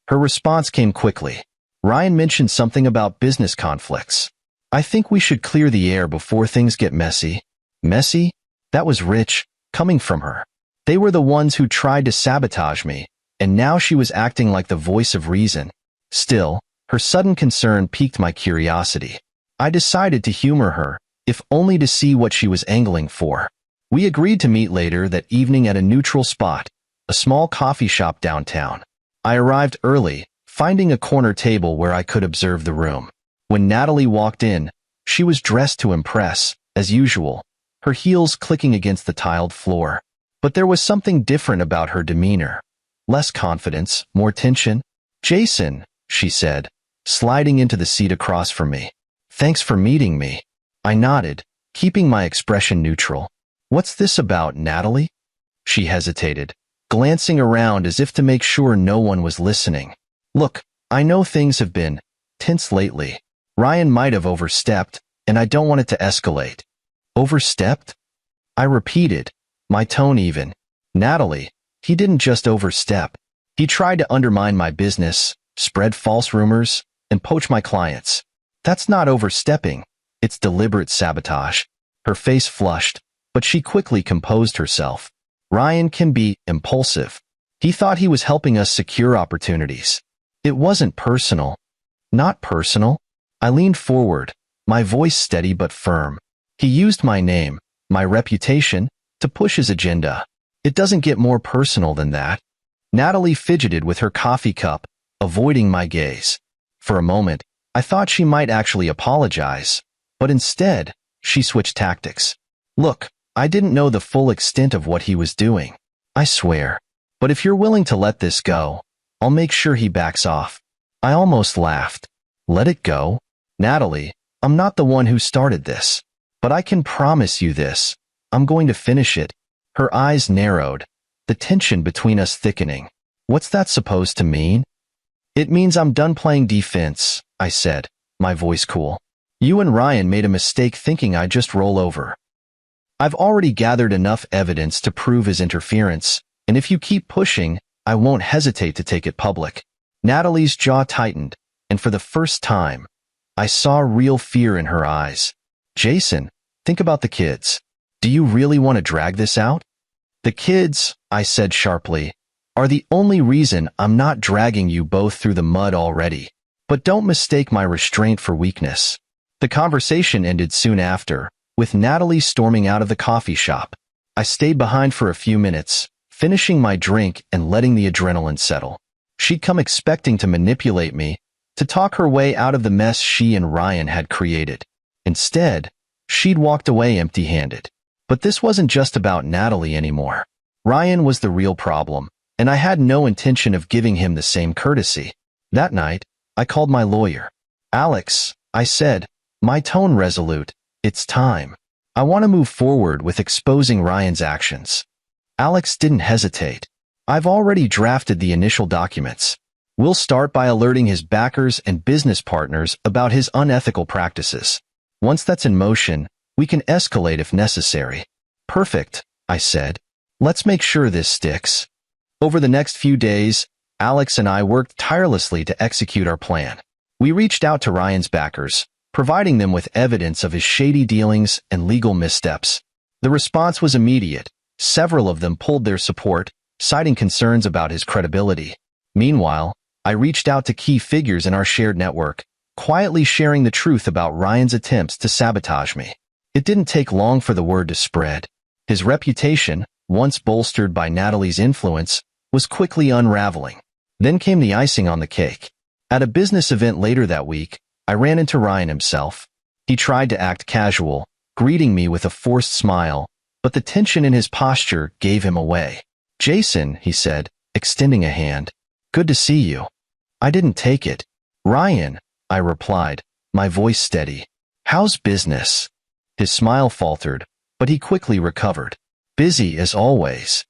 Her response came quickly. "Ryan mentioned something about business conflicts. I think we should clear the air before things get messy." Messy? That was rich, coming from her. They were the ones who tried to sabotage me, and now she was acting like the voice of reason. Still, her sudden concern piqued my curiosity. I decided to humor her, if only to see what she was angling for. We agreed to meet later that evening at a neutral spot, a small coffee shop downtown. I arrived early, finding a corner table where I could observe the room. When Natalie walked in, she was dressed to impress, as usual, her heels clicking against the tiled floor. But there was something different about her demeanor. Less confidence, more tension. "Jason," she said, sliding into the seat across from me. "Thanks for meeting me." I nodded, keeping my expression neutral. "What's this about, Natalie?" She hesitated, glancing around as if to make sure no one was listening. "Look, I know things have been tense lately. Ryan might have overstepped, and I don't want it to escalate." "Overstepped?" I repeated, my tone even. "Natalie, he didn't just overstep. He tried to undermine my business, spread false rumors, and poach my clients. That's not overstepping. It's deliberate sabotage." Her face flushed, but she quickly composed herself. "Ryan can be impulsive. He thought he was helping us secure opportunities. It wasn't personal." "Not personal?" I leaned forward, my voice steady but firm. "He used my name, my reputation, to push his agenda. It doesn't get more personal than that." Natalie fidgeted with her coffee cup, avoiding my gaze. For a moment, I thought she might actually apologize, but instead, she switched tactics. "Look, I didn't know the full extent of what he was doing. I swear. But if you're willing to let this go, I'll make sure he backs off." I almost laughed. "Let it go? Natalie, I'm not the one who started this. But I can promise you this. I'm going to finish it." Her eyes narrowed, the tension between us thickening. "What's that supposed to mean?" "It means I'm done playing defense," I said, my voice cool. "You and Ryan made a mistake thinking I'd just roll over. I've already gathered enough evidence to prove his interference, and if you keep pushing, I won't hesitate to take it public." Natalie's jaw tightened, and for the first time, I saw real fear in her eyes. "Jason, think about the kids. Do you really want to drag this out?" "The kids," I said sharply, "are the only reason I'm not dragging you both through the mud already. But don't mistake my restraint for weakness." The conversation ended soon after, with Natalie storming out of the coffee shop. I stayed behind for a few minutes, finishing my drink and letting the adrenaline settle. She'd come expecting to manipulate me, to talk her way out of the mess she and Ryan had created. Instead, she'd walked away empty-handed. But this wasn't just about Natalie anymore. Ryan was the real problem, and I had no intention of giving him the same courtesy. That night, I called my lawyer. "Alex," I said, my tone resolute, "it's time. I want to move forward with exposing Ryan's actions." Alex didn't hesitate. "I've already drafted the initial documents. We'll start by alerting his backers and business partners about his unethical practices. Once that's in motion, we can escalate if necessary." "Perfect," I said. "Let's make sure this sticks." Over the next few days, Alex and I worked tirelessly to execute our plan. We reached out to Ryan's backers, providing them with evidence of his shady dealings and legal missteps. The response was immediate. Several of them pulled their support, citing concerns about his credibility. Meanwhile, I reached out to key figures in our shared network, quietly sharing the truth about Ryan's attempts to sabotage me. It didn't take long for the word to spread. His reputation, once bolstered by Natalie's influence, was quickly unraveling. Then came the icing on the cake. At a business event later that week, I ran into Ryan himself. He tried to act casual, greeting me with a forced smile, but the tension in his posture gave him away. "Jason," he said, extending a hand. "Good to see you." I didn't take it. "Ryan," I replied, my voice steady. "How's business?" His smile faltered, but he quickly recovered. "Busy as always."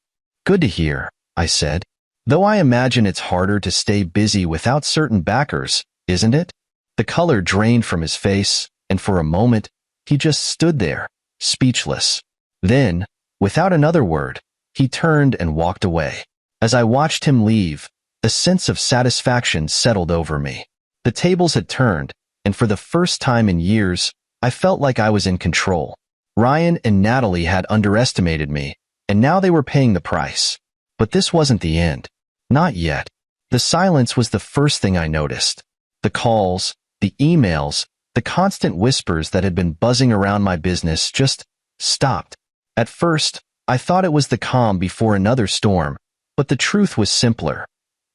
"Good to hear," I said. "Though I imagine it's harder to stay busy without certain backers, isn't it?" The color drained from his face, and for a moment, he just stood there, speechless. Then, without another word, he turned and walked away. As I watched him leave, a sense of satisfaction settled over me. The tables had turned, and for the first time in years, I felt like I was in control. Ryan and Natalie had underestimated me, and now they were paying the price. But this wasn't the end. Not yet. The silence was the first thing I noticed. The calls, the emails, the constant whispers that had been buzzing around my business just stopped. At first, I thought it was the calm before another storm, but the truth was simpler.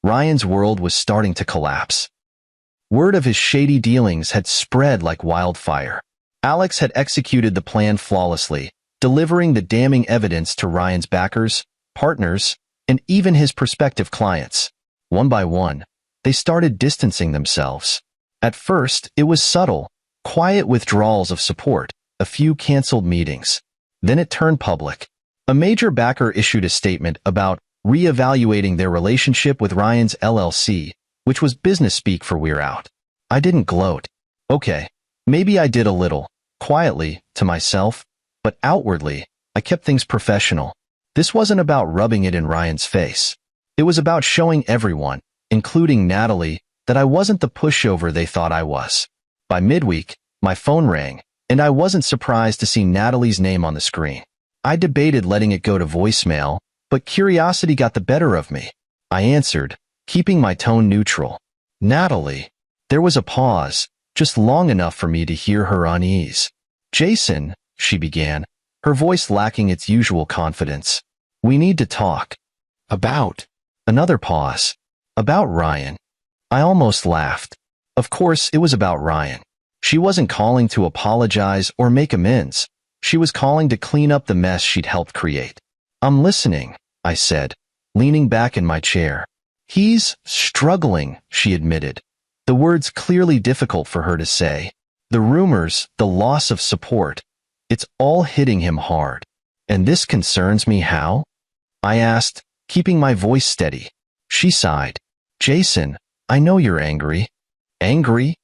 Ryan's world was starting to collapse. Word of his shady dealings had spread like wildfire. Alex had executed the plan flawlessly, delivering the damning evidence to Ryan's backers, partners, and even his prospective clients. One by one, they started distancing themselves. At first, it was subtle, quiet withdrawals of support, a few canceled meetings. Then it turned public. A major backer issued a statement about reevaluating their relationship with Ryan's LLC, which was business speak for "we're out." I didn't gloat. Okay, maybe I did a little, quietly, to myself, but outwardly, I kept things professional. This wasn't about rubbing it in Ryan's face. It was about showing everyone, including Natalie, that I wasn't the pushover they thought I was. By midweek, my phone rang, and I wasn't surprised to see Natalie's name on the screen. I debated letting it go to voicemail, but curiosity got the better of me. I answered, keeping my tone neutral. "Natalie." There was a pause, just long enough for me to hear her unease. "Jason," she began, her voice lacking its usual confidence. "We need to talk." "About?" Another pause. "About Ryan." I almost laughed. Of course, it was about Ryan. She wasn't calling to apologize or make amends. She was calling to clean up the mess she'd helped create. "I'm listening," I said, leaning back in my chair. "He's struggling," she admitted, the words clearly difficult for her to say. "The rumors, the loss of support, it's all hitting him hard. And this concerns me how?" I asked, keeping my voice steady. She sighed. "Jason, I know you're angry." "Angry?"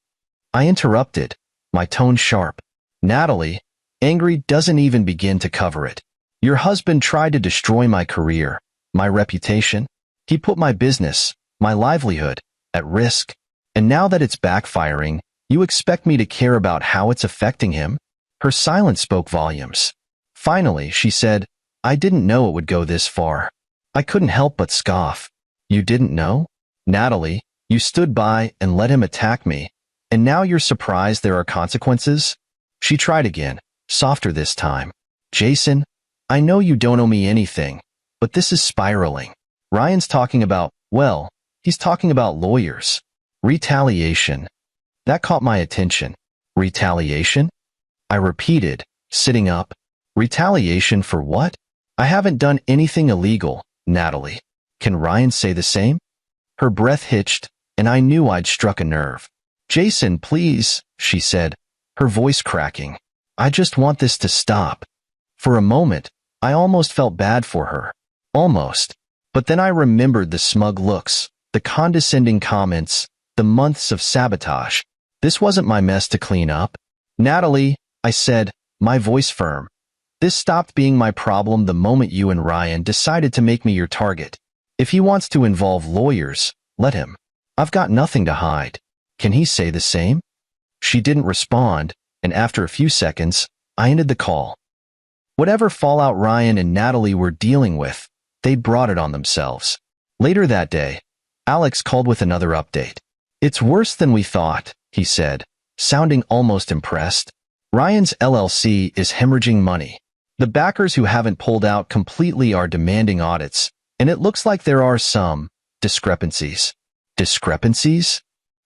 I interrupted, my tone sharp. "Natalie, angry doesn't even begin to cover it. Your husband tried to destroy my career, my reputation. He put my business, my livelihood, at risk. And now that it's backfiring, you expect me to care about how it's affecting him?" Her silence spoke volumes. Finally, she said, "I didn't know it would go this far." I couldn't help but scoff. "You didn't know? Natalie, you stood by and let him attack me, and now you're surprised there are consequences?" She tried again, softer this time. "Jason, I know you don't owe me anything, but this is spiraling. Ryan's talking about, well, he's talking about lawyers. Retaliation." That caught my attention. "Retaliation?" I repeated, sitting up. "Retaliation for what? I haven't done anything illegal, Natalie. Can Ryan say the same?" Her breath hitched, and I knew I'd struck a nerve. "Jason, please," she said, her voice cracking. "I just want this to stop." For a moment, I almost felt bad for her. Almost. But then I remembered the smug looks, the condescending comments, the months of sabotage. This wasn't my mess to clean up. "Natalie," I said, my voice firm. "This stopped being my problem the moment you and Ryan decided to make me your target. If he wants to involve lawyers, let him. I've got nothing to hide. Can he say the same?" She didn't respond, and after a few seconds, I ended the call. Whatever fallout Ryan and Natalie were dealing with, they brought it on themselves. Later that day, Alex called with another update. "It's worse than we thought," he said, sounding almost impressed. Ryan's LLC is hemorrhaging money. The backers who haven't pulled out completely are demanding audits, and it looks like there are some discrepancies. Discrepancies?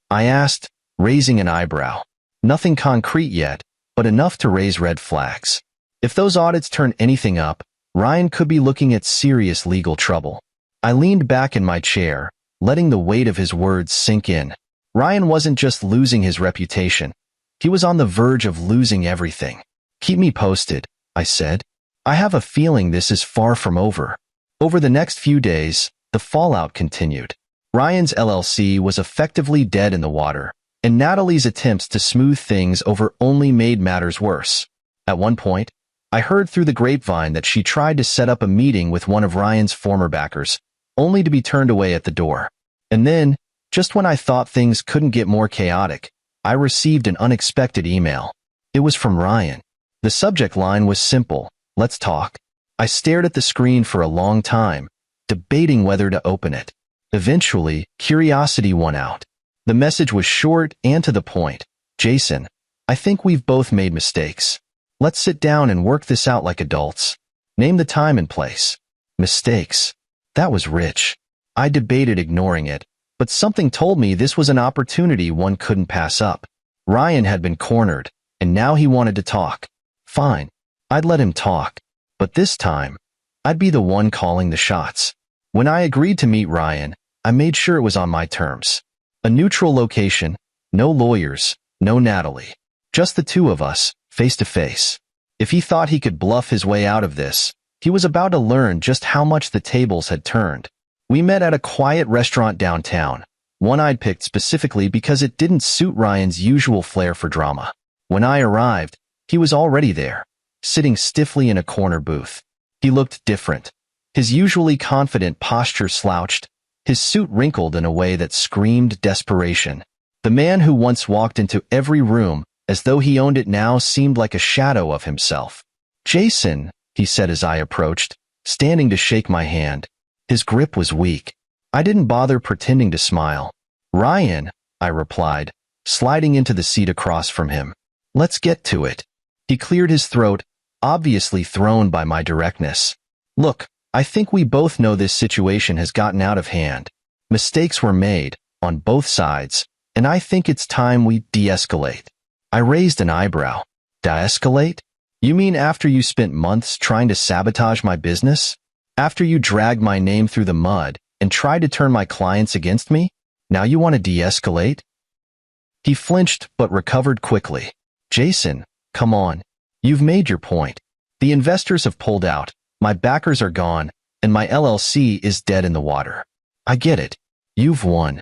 I asked, raising an eyebrow. Nothing concrete yet, but enough to raise red flags. If those audits turn anything up, Ryan could be looking at serious legal trouble. I leaned back in my chair, letting the weight of his words sink in. Ryan wasn't just losing his reputation. He was on the verge of losing everything. Keep me posted, I said. I have a feeling this is far from over. Over the next few days, the fallout continued. Ryan's LLC was effectively dead in the water, and Natalie's attempts to smooth things over only made matters worse. At one point, I heard through the grapevine that she tried to set up a meeting with one of Ryan's former backers, only to be turned away at the door. And then, just when I thought things couldn't get more chaotic, I received an unexpected email. It was from Ryan. The subject line was simple: "Let's talk." I stared at the screen for a long time, debating whether to open it. Eventually, curiosity won out. The message was short and to the point. "Jason, I think we've both made mistakes. Let's sit down and work this out like adults. Name the time and place." Mistakes. That was rich. I debated ignoring it, but something told me this was an opportunity one couldn't pass up. Ryan had been cornered, and now he wanted to talk. Fine, I'd let him talk. But this time, I'd be the one calling the shots. When I agreed to meet Ryan, I made sure it was on my terms. A neutral location, no lawyers, no Natalie. Just the two of us, face to face. If he thought he could bluff his way out of this, he was about to learn just how much the tables had turned. We met at a quiet restaurant downtown, one I'd picked specifically because it didn't suit Ryan's usual flair for drama. When I arrived, he was already there, sitting stiffly in a corner booth. He looked different. His usually confident posture slouched, his suit wrinkled in a way that screamed desperation. The man who once walked into every room as though he owned it now seemed like a shadow of himself. "Jason," he said as I approached, standing to shake my hand. His grip was weak. I didn't bother pretending to smile. "Ryan," I replied, sliding into the seat across from him. "Let's get to it." He cleared his throat, obviously thrown by my directness. "Look, I think we both know this situation has gotten out of hand. Mistakes were made, on both sides, and I think it's time we de-escalate." I raised an eyebrow. "De-escalate? You mean after you spent months trying to sabotage my business? After you dragged my name through the mud and tried to turn my clients against me? Now you want to de-escalate?" He flinched but recovered quickly. "Jason, come on. You've made your point. The investors have pulled out, my backers are gone, and my LLC is dead in the water. I get it. You've won."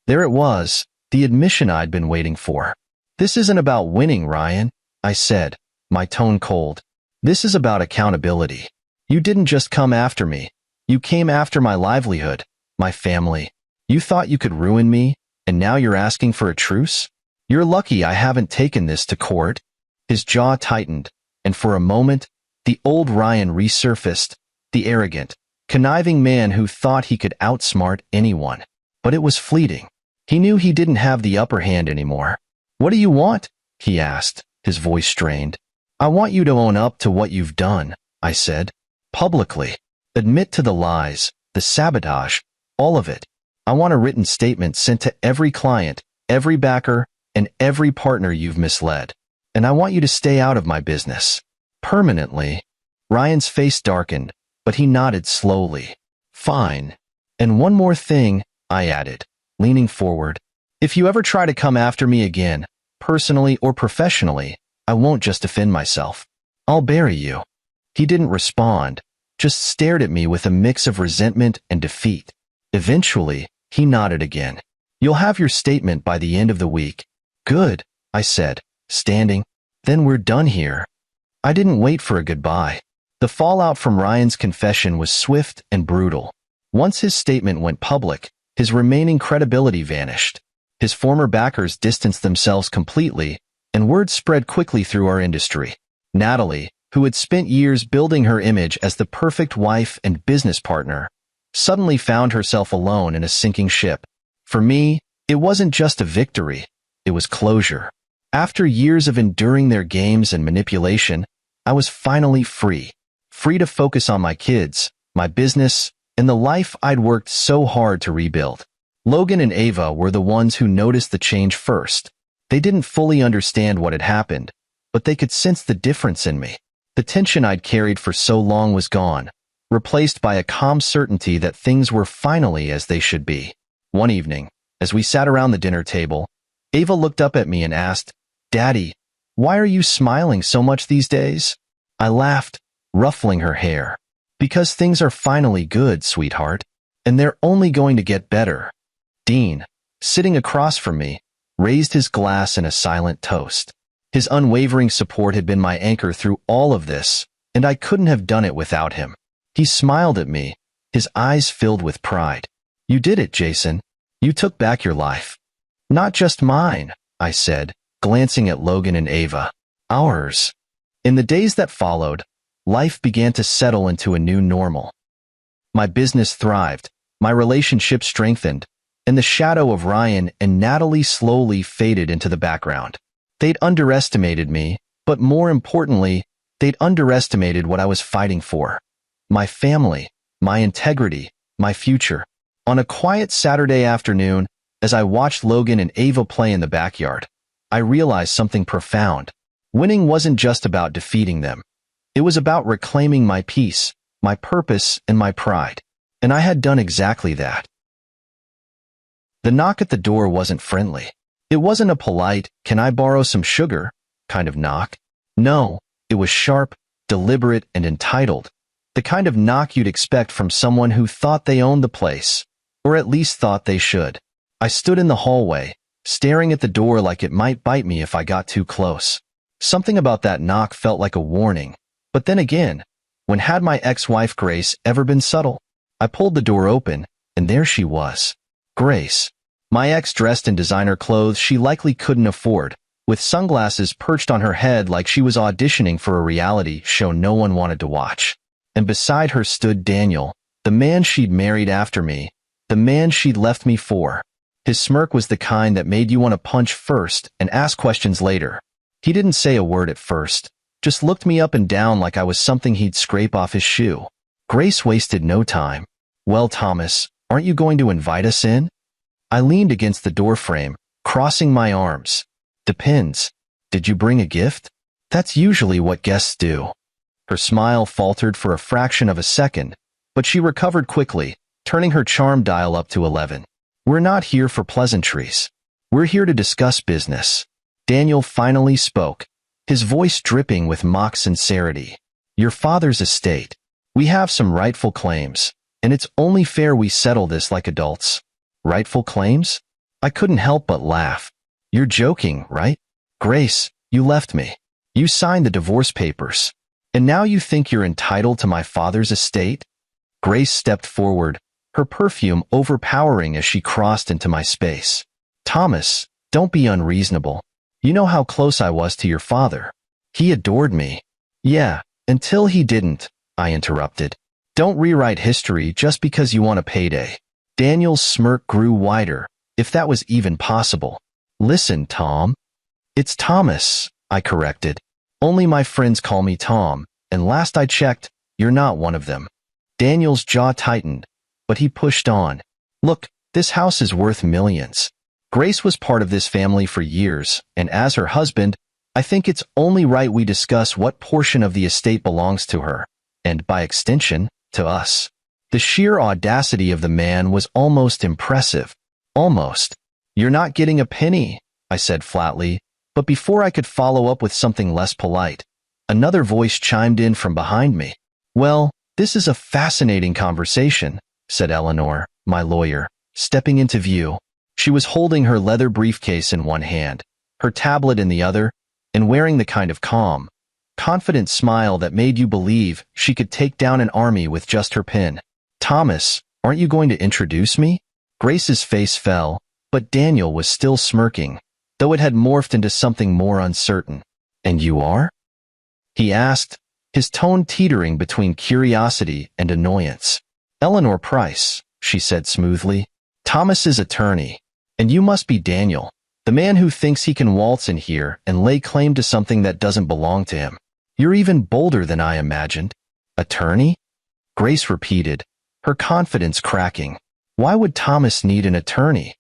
There it was, the admission I'd been waiting for. "This isn't about winning, Ryan," I said, my tone cold. "This is about accountability. You didn't just come after me. You came after my livelihood, my family. You thought you could ruin me, and now you're asking for a truce? You're lucky I haven't taken this to court." His jaw tightened, and for a moment, the old Ryan resurfaced, the arrogant, conniving man who thought he could outsmart anyone. But it was fleeting. He knew he didn't have the upper hand anymore. "What do you want?" he asked, his voice strained. "I want you to own up to what you've done," I said. "Publicly. Admit to the lies, the sabotage, all of it. I want a written statement sent to every client, every backer, and every partner you've misled. And I want you to stay out of my business. Permanently." Ryan's face darkened, but he nodded slowly. "Fine. And one more thing," I added, leaning forward. "If you ever try to come after me again, personally or professionally, I won't just defend myself. I'll bury you." He didn't respond, just stared at me with a mix of resentment and defeat. Eventually, he nodded again. "You'll have your statement by the end of the week." "Good," I said, standing. "Then we're done here." I didn't wait for a goodbye. The fallout from Ryan's confession was swift and brutal. Once his statement went public, his remaining credibility vanished. His former backers distanced themselves completely, and word spread quickly through our industry. Natalie, who had spent years building her image as the perfect wife and business partner, suddenly found herself alone in a sinking ship. For me, it wasn't just a victory. It was closure. After years of enduring their games and manipulation, I was finally free. Free to focus on my kids, my business, and the life I'd worked so hard to rebuild. Logan and Ava were the ones who noticed the change first. They didn't fully understand what had happened, but they could sense the difference in me. The tension I'd carried for so long was gone, replaced by a calm certainty that things were finally as they should be. One evening, as we sat around the dinner table, Ava looked up at me and asked, "Daddy, why are you smiling so much these days?" I laughed, ruffling her hair. "Because things are finally good, sweetheart, and they're only going to get better." Dean, sitting across from me, raised his glass in a silent toast. His unwavering support had been my anchor through all of this, and I couldn't have done it without him. He smiled at me, his eyes filled with pride. "You did it, Jason. You took back your life." "Not just mine," I said, glancing at Logan and Ava. "Ours." In the days that followed, life began to settle into a new normal. My business thrived, my relationship strengthened, and the shadow of Ryan and Natalie slowly faded into the background. They'd underestimated me, but more importantly, they'd underestimated what I was fighting for. My family, my integrity, my future. On a quiet Saturday afternoon, as I watched Logan and Ava play in the backyard, I realized something profound. Winning wasn't just about defeating them. It was about reclaiming my peace, my purpose, and my pride. And I had done exactly that. The knock at the door wasn't friendly. It wasn't a polite, "Can I borrow some sugar?" kind of knock. No, it was sharp, deliberate, and entitled. The kind of knock you'd expect from someone who thought they owned the place, or at least thought they should. I stood in the hallway, staring at the door like it might bite me if I got too close. Something about that knock felt like a warning. But then again, when had my ex-wife Grace ever been subtle? I pulled the door open, and there she was. Grace. My ex dressed in designer clothes she likely couldn't afford, with sunglasses perched on her head like she was auditioning for a reality show no one wanted to watch. And beside her stood Daniel, the man she'd married after me, the man she'd left me for. His smirk was the kind that made you want to punch first and ask questions later. He didn't say a word at first, just looked me up and down like I was something he'd scrape off his shoe. Grace wasted no time. "Well, Thomas, aren't you going to invite us in?" I leaned against the doorframe, crossing my arms. "Depends. Did you bring a gift?" "That's usually what guests do." Her smile faltered for a fraction of a second, but she recovered quickly, turning her charm dial up to 11. "We're not here for pleasantries. We're here to discuss business." Daniel finally spoke, his voice dripping with mock sincerity. "Your father's estate. We have some rightful claims, and it's only fair we settle this like adults." "Rightful claims?" I couldn't help but laugh. "You're joking, right? Grace, you left me. You signed the divorce papers. And now you think you're entitled to my father's estate?" Grace stepped forward, her perfume overpowering as she crossed into my space. "Thomas, don't be unreasonable. You know how close I was to your father. He adored me." "Yeah, until he didn't," I interrupted. "Don't rewrite history just because you want a payday." Daniel's smirk grew wider, if that was even possible. "Listen, Tom." "It's Thomas," I corrected. "Only my friends call me Tom, and last I checked, you're not one of them." Daniel's jaw tightened, but he pushed on. "Look, this house is worth millions. Grace was part of this family for years, and as her husband, I think it's only right we discuss what portion of the estate belongs to her, and by extension, to us." The sheer audacity of the man was almost impressive. Almost. "You're not getting a penny," I said flatly, but before I could follow up with something less polite, another voice chimed in from behind me. "Well, this is a fascinating conversation," said Eleanor, my lawyer, stepping into view. She was holding her leather briefcase in one hand, her tablet in the other, and wearing the kind of calm, confident smile that made you believe she could take down an army with just her pen. "Thomas, aren't you going to introduce me?" Grace's face fell, but Daniel was still smirking, though it had morphed into something more uncertain. "And you are?" he asked, his tone teetering between curiosity and annoyance. "Eleanor Price," she said smoothly, "Thomas's attorney. And you must be Daniel. The man who thinks he can waltz in here and lay claim to something that doesn't belong to him. You're even bolder than I imagined. Attorney? Grace repeated, her confidence cracking. Why would Thomas need an attorney?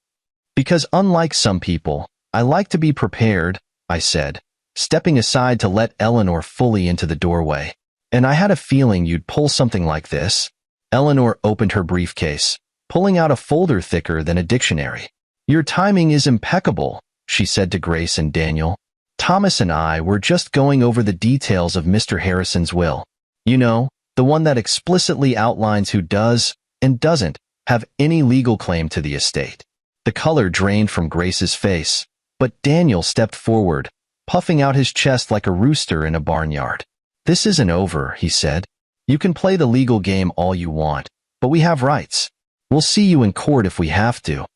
Because unlike some people, I like to be prepared, I said, stepping aside to let Eleanor fully into the doorway. And I had a feeling you'd pull something like this. Eleanor opened her briefcase, pulling out a folder thicker than a dictionary. Your timing is impeccable, she said to Grace and Daniel. Thomas and I were just going over the details of Mr. Harrison's will. You know, the one that explicitly outlines who does and doesn't have any legal claim to the estate. The color drained from Grace's face, but Daniel stepped forward, puffing out his chest like a rooster in a barnyard. This isn't over, he said. You can play the legal game all you want, but we have rights. We'll see you in court if we have to.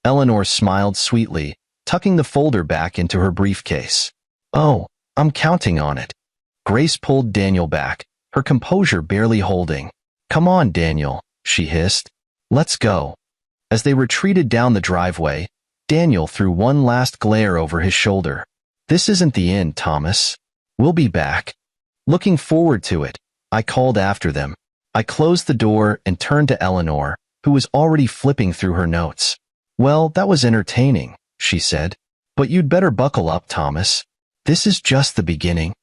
Eleanor smiled sweetly, tucking the folder back into her briefcase. Oh, I'm counting on it. Grace pulled Daniel back, her composure barely holding. Come on, Daniel, she hissed. Let's go. As they retreated down the driveway, Daniel threw one last glare over his shoulder. This isn't the end, Thomas. We'll be back. Looking forward to it, I called after them. I closed the door and turned to Eleanor, who was already flipping through her notes. Well, that was entertaining, she said. But you'd better buckle up, Thomas. This is just the beginning.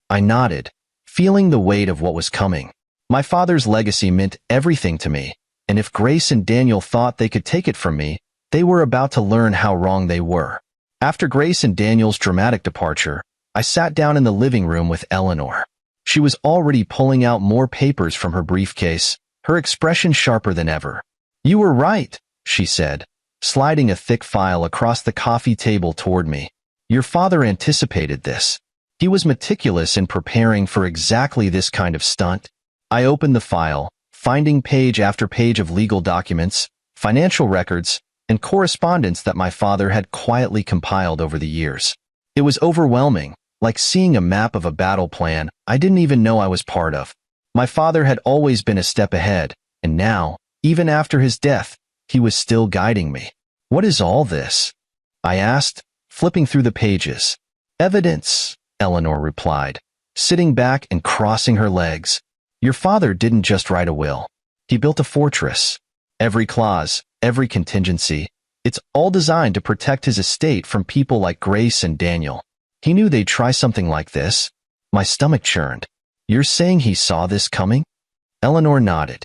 I nodded, feeling the weight of what was coming. My father's legacy meant everything to me, and if Grace and Daniel thought they could take it from me, they were about to learn how wrong they were. After Grace and Daniel's dramatic departure, I sat down in the living room with Eleanor. She was already pulling out more papers from her briefcase, her expression sharper than ever. You were right, she said, sliding a thick file across the coffee table toward me. Your father anticipated this. He was meticulous in preparing for exactly this kind of stunt. I opened the file, finding page after page of legal documents, financial records, and correspondence that my father had quietly compiled over the years. It was overwhelming, like seeing a map of a battle plan I didn't even know I was part of. My father had always been a step ahead, and now, even after his death, he was still guiding me. What is all this? I asked, flipping through the pages. Evidence, Eleanor replied, sitting back and crossing her legs. Your father didn't just write a will. He built a fortress. Every clause, every contingency, it's all designed to protect his estate from people like Grace and Daniel. He knew they'd try something like this. My stomach churned. You're saying he saw this coming? Eleanor nodded.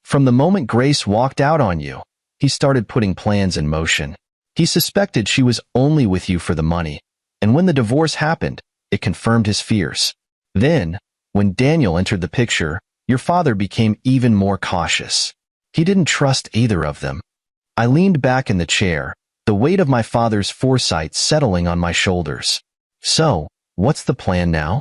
From the moment Grace walked out on you, he started putting plans in motion. He suspected she was only with you for the money, and when the divorce happened, it confirmed his fears. Then, when Daniel entered the picture, your father became even more cautious. He didn't trust either of them. I leaned back in the chair, the weight of my father's foresight settling on my shoulders. So, what's the plan now?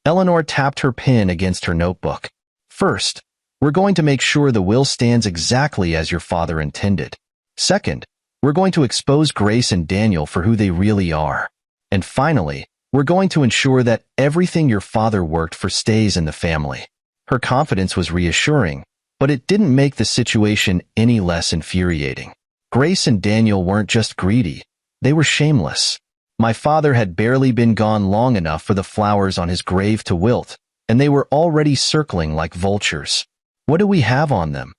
Eleanor tapped her pen against her notebook. First, we're going to make sure the will stands exactly as your father intended. Second, we're going to expose Grace and Daniel for who they really are. And finally, we're going to ensure that everything your father worked for stays in the family. Her confidence was reassuring, but it didn't make the situation any less infuriating. Grace and Daniel weren't just greedy, they were shameless. My father had barely been gone long enough for the flowers on his grave to wilt, and they were already circling like vultures. What do we have on them?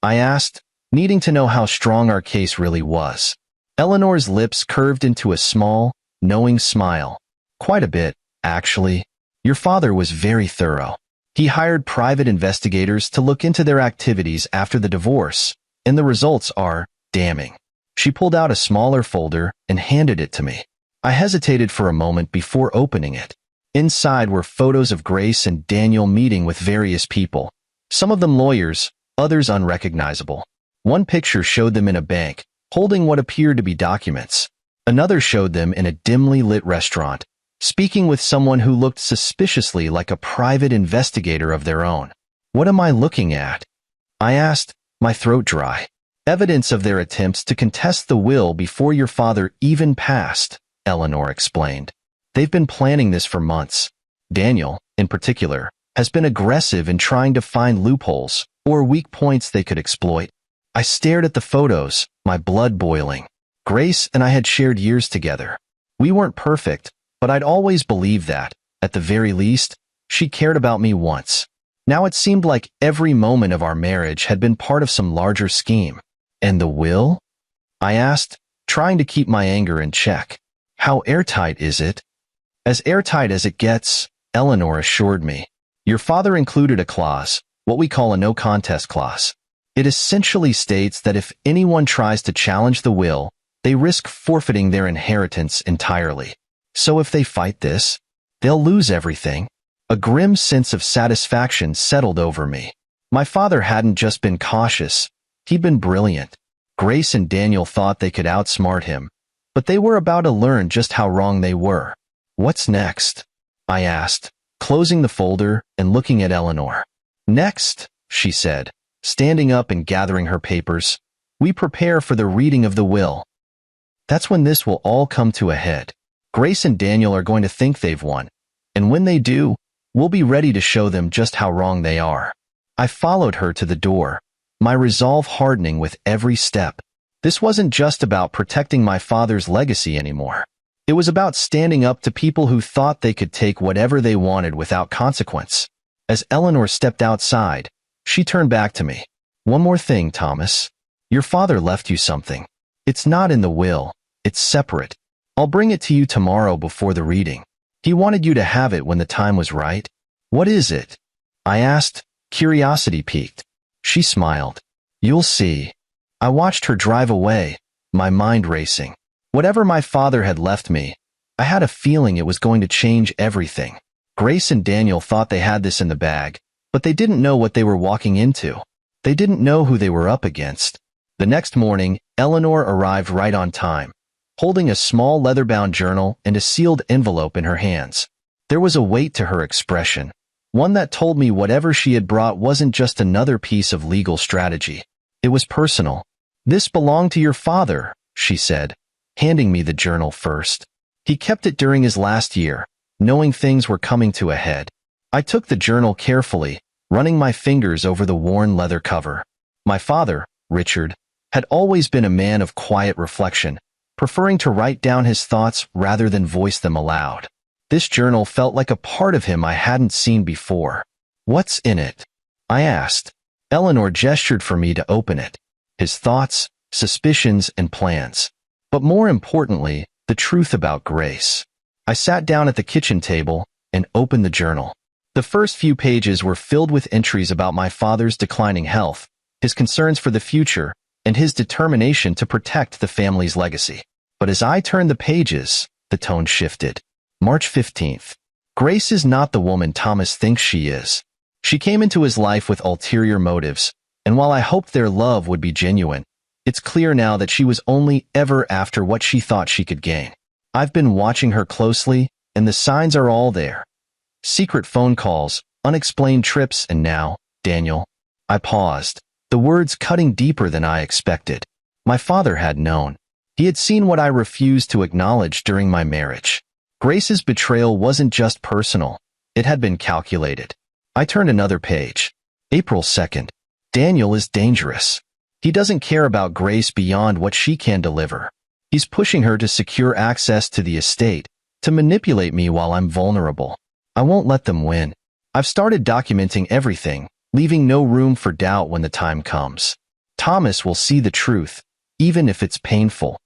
I asked, needing to know how strong our case really was. Eleanor's lips curved into a small, knowing smile. Quite a bit, actually. Your father was very thorough. He hired private investigators to look into their activities after the divorce, and the results are damning. She pulled out a smaller folder and handed it to me. I hesitated for a moment before opening it. Inside were photos of Grace and Daniel meeting with various people, some of them lawyers, others unrecognizable. One picture showed them in a bank, holding what appeared to be documents. Another showed them in a dimly lit restaurant, speaking with someone who looked suspiciously like a private investigator of their own. What am I looking at? I asked, my throat dry. Evidence of their attempts to contest the will before your father even passed, Eleanor explained. They've been planning this for months. Daniel, in particular, has been aggressive in trying to find loopholes or weak points they could exploit. I stared at the photos, my blood boiling. Grace and I had shared years together. We weren't perfect, but I'd always believed that, at the very least, she cared about me once. Now it seemed like every moment of our marriage had been part of some larger scheme. And the will? I asked, trying to keep my anger in check. How airtight is it? As airtight as it gets, Eleanor assured me. Your father included a clause, what we call a no-contest clause. It essentially states that if anyone tries to challenge the will, they risk forfeiting their inheritance entirely. So if they fight this, they'll lose everything. A grim sense of satisfaction settled over me. My father hadn't just been cautious, he'd been brilliant. Grace and Daniel thought they could outsmart him, but they were about to learn just how wrong they were. What's next? I asked, closing the folder and looking at Eleanor. Next, she said, standing up and gathering her papers, we prepare for the reading of the will. That's when this will all come to a head. Grace and Daniel are going to think they've won, and when they do, we'll be ready to show them just how wrong they are. I followed her to the door, my resolve hardening with every step. This wasn't just about protecting my father's legacy anymore. It was about standing up to people who thought they could take whatever they wanted without consequence. As Eleanor stepped outside, she turned back to me. One more thing, Thomas. Your father left you something. It's not in the will, it's separate. I'll bring it to you tomorrow before the reading. He wanted you to have it when the time was right. What is it? I asked, curiosity piqued. She smiled. You'll see. I watched her drive away, my mind racing. Whatever my father had left me, I had a feeling it was going to change everything. Grace and Daniel thought they had this in the bag, but they didn't know what they were walking into. They didn't know who they were up against. The next morning, Eleanor arrived right on time, holding a small leather-bound journal and a sealed envelope in her hands. There was a weight to her expression, one that told me whatever she had brought wasn't just another piece of legal strategy. It was personal. This belonged to your father, she said, handing me the journal first. He kept it during his last year, knowing things were coming to a head. I took the journal carefully, running my fingers over the worn leather cover. My father, Richard, had always been a man of quiet reflection, preferring to write down his thoughts rather than voice them aloud. This journal felt like a part of him I hadn't seen before. What's in it? I asked. Eleanor gestured for me to open it. His thoughts, suspicions, and plans. But more importantly, the truth about Grace. I sat down at the kitchen table and opened the journal. The first few pages were filled with entries about my father's declining health, his concerns for the future, and his determination to protect the family's legacy. But as I turned the pages, the tone shifted. March 15th. Grace is not the woman Thomas thinks she is. She came into his life with ulterior motives, and while I hoped their love would be genuine, it's clear now that she was only ever after what she thought she could gain. I've been watching her closely, and the signs are all there. Secret phone calls, unexplained trips, and now, Daniel. I paused, the words cutting deeper than I expected. My father had known. He had seen what I refused to acknowledge during my marriage. Grace's betrayal wasn't just personal. It had been calculated. I turned another page. April 2nd. Daniel is dangerous. He doesn't care about Grace beyond what she can deliver. He's pushing her to secure access to the estate, to manipulate me while I'm vulnerable. I won't let them win. I've started documenting everything, leaving no room for doubt when the time comes. Thomas will see the truth, even if it's painful.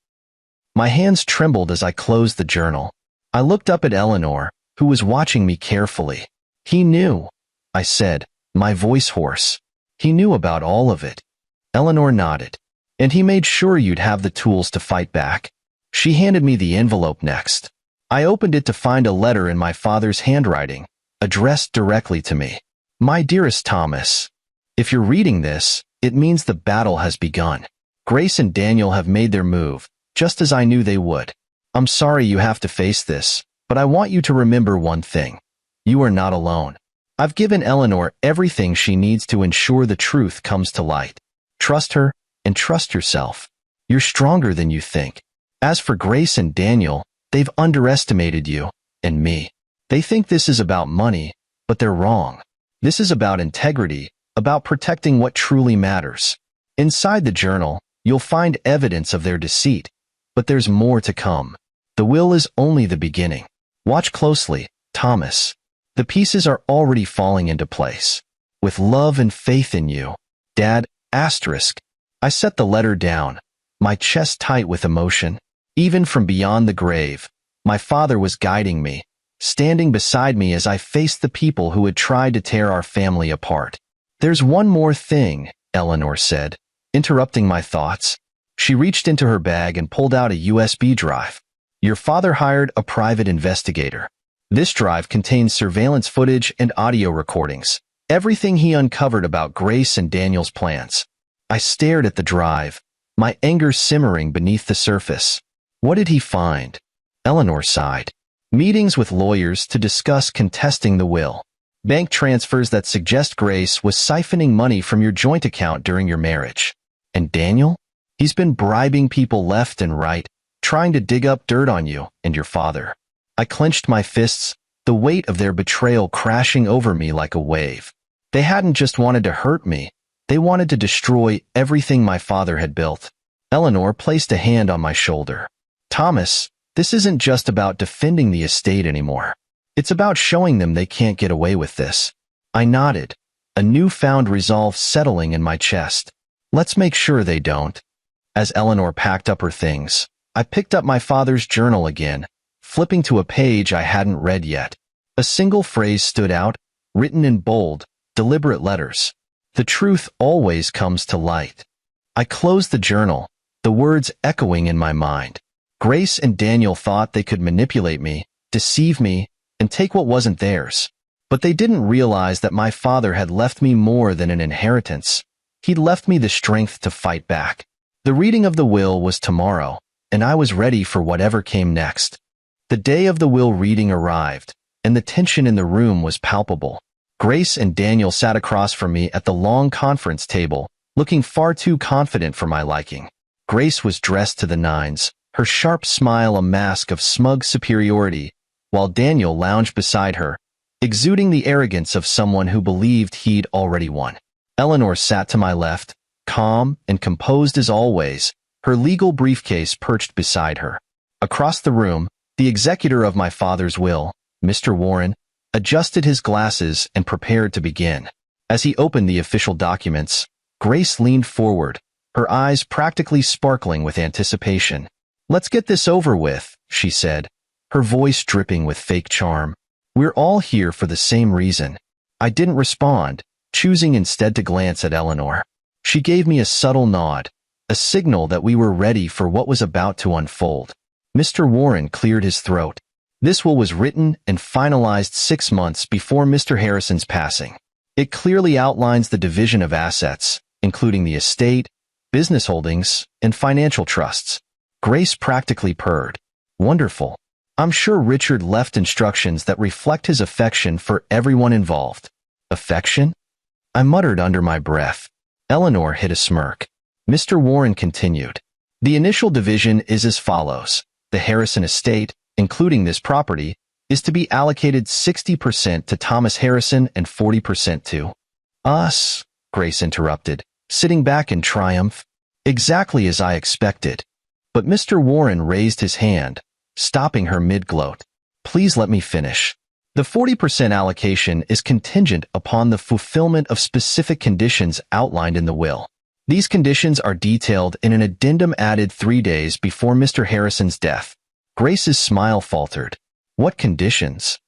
My hands trembled as I closed the journal. I looked up at Eleanor, who was watching me carefully. He knew, I said, my voice hoarse. He knew about all of it. Eleanor nodded. And he made sure you'd have the tools to fight back. She handed me the envelope next. I opened it to find a letter in my father's handwriting, addressed directly to me. My dearest Thomas, if you're reading this, it means the battle has begun. Grace and Daniel have made their move, just as I knew they would. I'm sorry you have to face this, but I want you to remember one thing. You are not alone. I've given Eleanor everything she needs to ensure the truth comes to light. Trust her, and trust yourself. You're stronger than you think. As for Grace and Daniel, they've underestimated you, and me. They think this is about money, but they're wrong. This is about integrity, about protecting what truly matters. Inside the journal, you'll find evidence of their deceit, But there's more to come. The will is only the beginning. Watch closely, Thomas. The pieces are already falling into place. With love and faith in you. Dad, asterisk. I set the letter down, my chest tight with emotion. Even from beyond the grave, my father was guiding me, standing beside me as I faced the people who had tried to tear our family apart. There's one more thing, Eleanor said, interrupting my thoughts. She reached into her bag and pulled out a USB drive. Your father hired a private investigator. This drive contains surveillance footage and audio recordings, everything he uncovered about Grace and Daniel's plans. I stared at the drive, my anger simmering beneath the surface. What did he find? Eleanor sighed. Meetings with lawyers to discuss contesting the will. Bank transfers that suggest Grace was siphoning money from your joint account during your marriage. And Daniel? He's been bribing people left and right, trying to dig up dirt on you and your father. I clenched my fists, the weight of their betrayal crashing over me like a wave. They hadn't just wanted to hurt me, they wanted to destroy everything my father had built. Eleanor placed a hand on my shoulder. Thomas, this isn't just about defending the estate anymore. It's about showing them they can't get away with this. I nodded, a newfound resolve settling in my chest. Let's make sure they don't. As Eleanor packed up her things, I picked up my father's journal again, flipping to a page I hadn't read yet. A single phrase stood out, written in bold, deliberate letters. The truth always comes to light. I closed the journal, the words echoing in my mind. Grace and Daniel thought they could manipulate me, deceive me, and take what wasn't theirs. But they didn't realize that my father had left me more than an inheritance. He'd left me the strength to fight back. The reading of the will was tomorrow, and I was ready for whatever came next. The day of the will reading arrived, and the tension in the room was palpable. Grace and Daniel sat across from me at the long conference table, looking far too confident for my liking. Grace was dressed to the nines, her sharp smile a mask of smug superiority, while Daniel lounged beside her, exuding the arrogance of someone who believed he'd already won. Eleanor sat to my left, calm and composed as always, her legal briefcase perched beside her. Across the room, the executor of my father's will, Mr. Warren, adjusted his glasses and prepared to begin. As he opened the official documents, Grace leaned forward, her eyes practically sparkling with anticipation. Let's get this over with, she said, her voice dripping with fake charm. We're all here for the same reason. I didn't respond, choosing instead to glance at Eleanor. She gave me a subtle nod, a signal that we were ready for what was about to unfold. Mr. Warren cleared his throat. This will was written and finalized 6 months before Mr. Harrison's passing. It clearly outlines the division of assets, including the estate, business holdings, and financial trusts. Grace practically purred. Wonderful. I'm sure Richard left instructions that reflect his affection for everyone involved. Affection? I muttered under my breath. Eleanor hid a smirk. Mr. Warren continued. The initial division is as follows. The Harrison estate, including this property, is to be allocated 60% to Thomas Harrison and 40% to us, Grace interrupted, sitting back in triumph. Exactly as I expected. But Mr. Warren raised his hand, stopping her mid-gloat. Please let me finish. The 40% allocation is contingent upon the fulfillment of specific conditions outlined in the will. These conditions are detailed in an addendum added 3 days before Mr. Harrison's death. Grace's smile faltered. What conditions?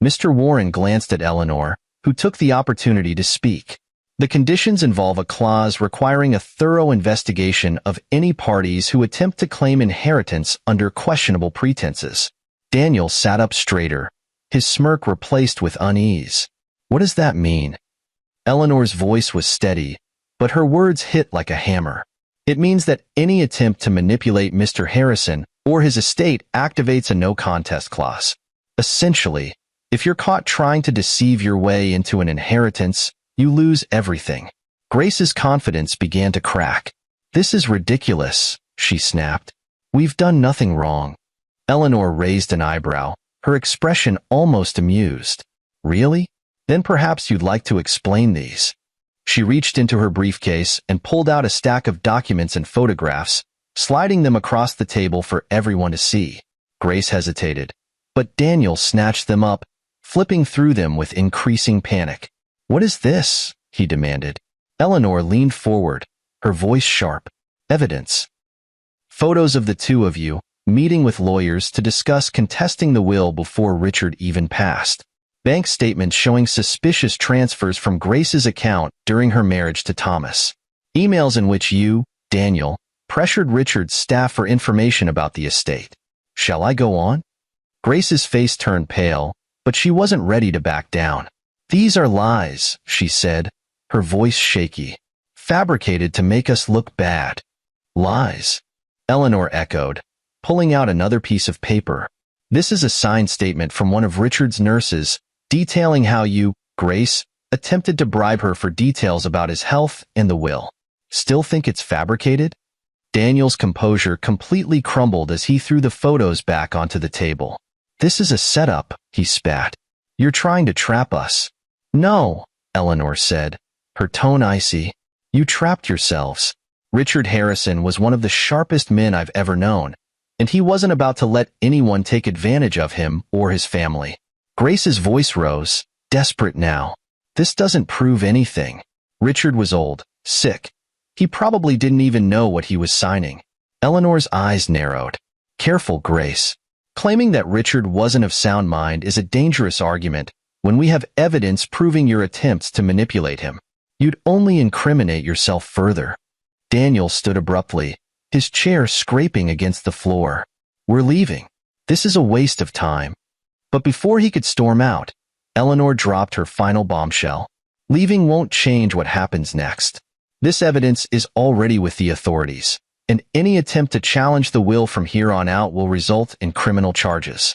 Mr. Warren glanced at Eleanor, who took the opportunity to speak. The conditions involve a clause requiring a thorough investigation of any parties who attempt to claim inheritance under questionable pretenses. Daniel sat up straighter, his smirk replaced with unease. What does that mean? Eleanor's voice was steady, but her words hit like a hammer. It means that any attempt to manipulate Mr. Harrison or his estate activates a no-contest clause. Essentially, if you're caught trying to deceive your way into an inheritance, you lose everything. Grace's confidence began to crack. This is ridiculous, she snapped. We've done nothing wrong. Eleanor raised an eyebrow, her expression almost amused. Really? Then perhaps you'd like to explain these. She reached into her briefcase and pulled out a stack of documents and photographs, sliding them across the table for everyone to see. Grace hesitated, but Daniel snatched them up, flipping through them with increasing panic. "What is this?" he demanded. Eleanor leaned forward, her voice sharp. "Evidence. Photos of the two of you, meeting with lawyers to discuss contesting the will before Richard even passed. Bank statements showing suspicious transfers from Grace's account during her marriage to Thomas. Emails in which you, Daniel, pressured Richard's staff for information about the estate. Shall I go on?" Grace's face turned pale, but she wasn't ready to back down. "These are lies," she said, her voice shaky. "Fabricated to make us look bad." "Lies?" Eleanor echoed, pulling out another piece of paper. "This is a signed statement from one of Richard's nurses, detailing how you, Grace, attempted to bribe her for details about his health and the will. Still think it's fabricated?" Daniel's composure completely crumbled as he threw the photos back onto the table. "This is a setup," he spat. "You're trying to trap us." "No," Eleanor said, her tone icy. "You trapped yourselves. Richard Harrison was one of the sharpest men I've ever known, and he wasn't about to let anyone take advantage of him or his family." Grace's voice rose, desperate now. "This doesn't prove anything. Richard was old, sick. He probably didn't even know what he was signing." Eleanor's eyes narrowed. "Careful, Grace. Claiming that Richard wasn't of sound mind is a dangerous argument when we have evidence proving your attempts to manipulate him. You'd only incriminate yourself further." Daniel stood abruptly, his chair scraping against the floor. "We're leaving. This is a waste of time." But before he could storm out, Eleanor dropped her final bombshell. "Leaving won't change what happens next. This evidence is already with the authorities, and any attempt to challenge the will from here on out will result in criminal charges."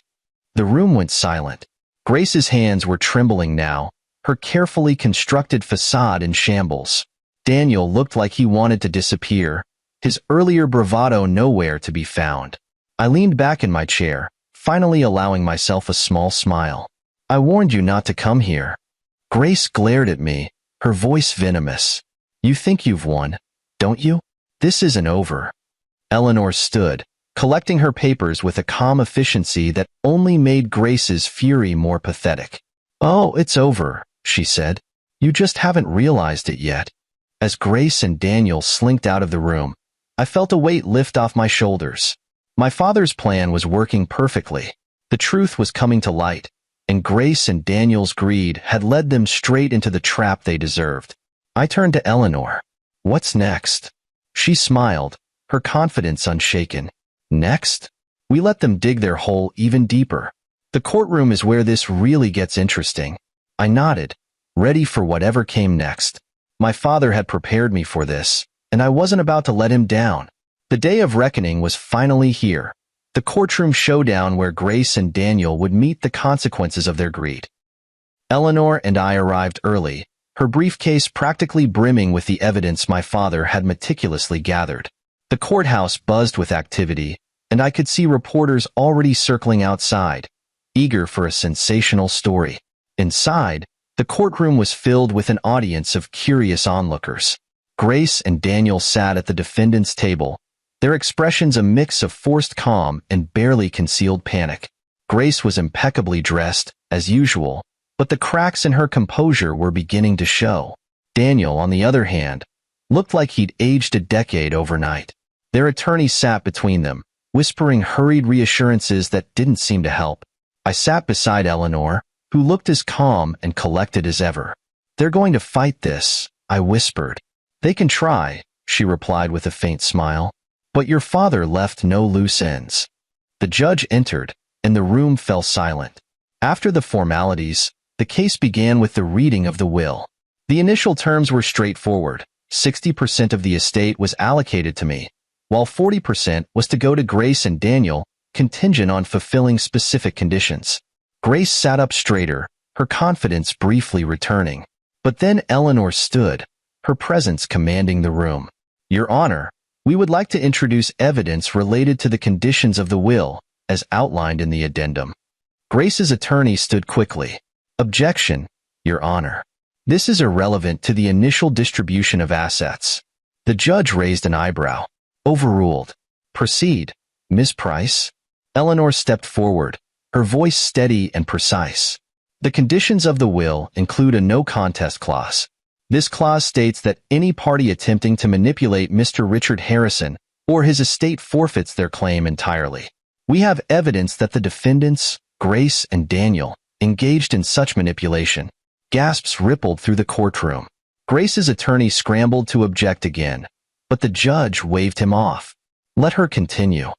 The room went silent. Grace's hands were trembling now, her carefully constructed facade in shambles. Daniel looked like he wanted to disappear, his earlier bravado nowhere to be found. I leaned back in my chair, finally allowing myself a small smile. "I warned you not to come here." Grace glared at me, her voice venomous. "You think you've won, don't you? This isn't over." Eleanor stood, collecting her papers with a calm efficiency that only made Grace's fury more pathetic. "Oh, it's over," she said. "You just haven't realized it yet." As Grace and Daniel slinked out of the room, I felt a weight lift off my shoulders. My father's plan was working perfectly. The truth was coming to light, and Grace and Daniel's greed had led them straight into the trap they deserved. I turned to Eleanor. "What's next?" She smiled, her confidence unshaken. "Next? We let them dig their hole even deeper. The courtroom is where this really gets interesting." I nodded, ready for whatever came next. My father had prepared me for this, and I wasn't about to let him down. The day of reckoning was finally here, the courtroom showdown where Grace and Daniel would meet the consequences of their greed. Eleanor and I arrived early, her briefcase practically brimming with the evidence my father had meticulously gathered. The courthouse buzzed with activity, and I could see reporters already circling outside, eager for a sensational story. Inside, the courtroom was filled with an audience of curious onlookers. Grace and Daniel sat at the defendant's table, their expressions a mix of forced calm and barely concealed panic. Grace was impeccably dressed, as usual, but the cracks in her composure were beginning to show. Daniel, on the other hand, looked like he'd aged a decade overnight. Their attorney sat between them, whispering hurried reassurances that didn't seem to help. I sat beside Eleanor, who looked as calm and collected as ever. "They're going to fight this," I whispered. "They can try," she replied with a faint smile. "But your father left no loose ends." The judge entered, and the room fell silent. After the formalities, the case began with the reading of the will. The initial terms were straightforward. 60% of the estate was allocated to me, while 40% was to go to Grace and Daniel, contingent on fulfilling specific conditions. Grace sat up straighter, her confidence briefly returning. But then Eleanor stood, her presence commanding the room. "Your Honor, we would like to introduce evidence related to the conditions of the will, as outlined in the addendum." Grace's attorney stood quickly. "Objection, Your Honor. This is irrelevant to the initial distribution of assets." The judge raised an eyebrow. "Overruled." Proceed, Miss Price. Eleanor stepped forward, her voice steady and precise. The conditions of the will include a no-contest clause. This clause states that any party attempting to manipulate Mr. Richard Harrison or his estate forfeits their claim entirely. We have evidence that the defendants, Grace and Daniel, engaged in such manipulation. Gasps rippled through the courtroom. Grace's attorney scrambled to object again, but the judge waved him off. Let her continue.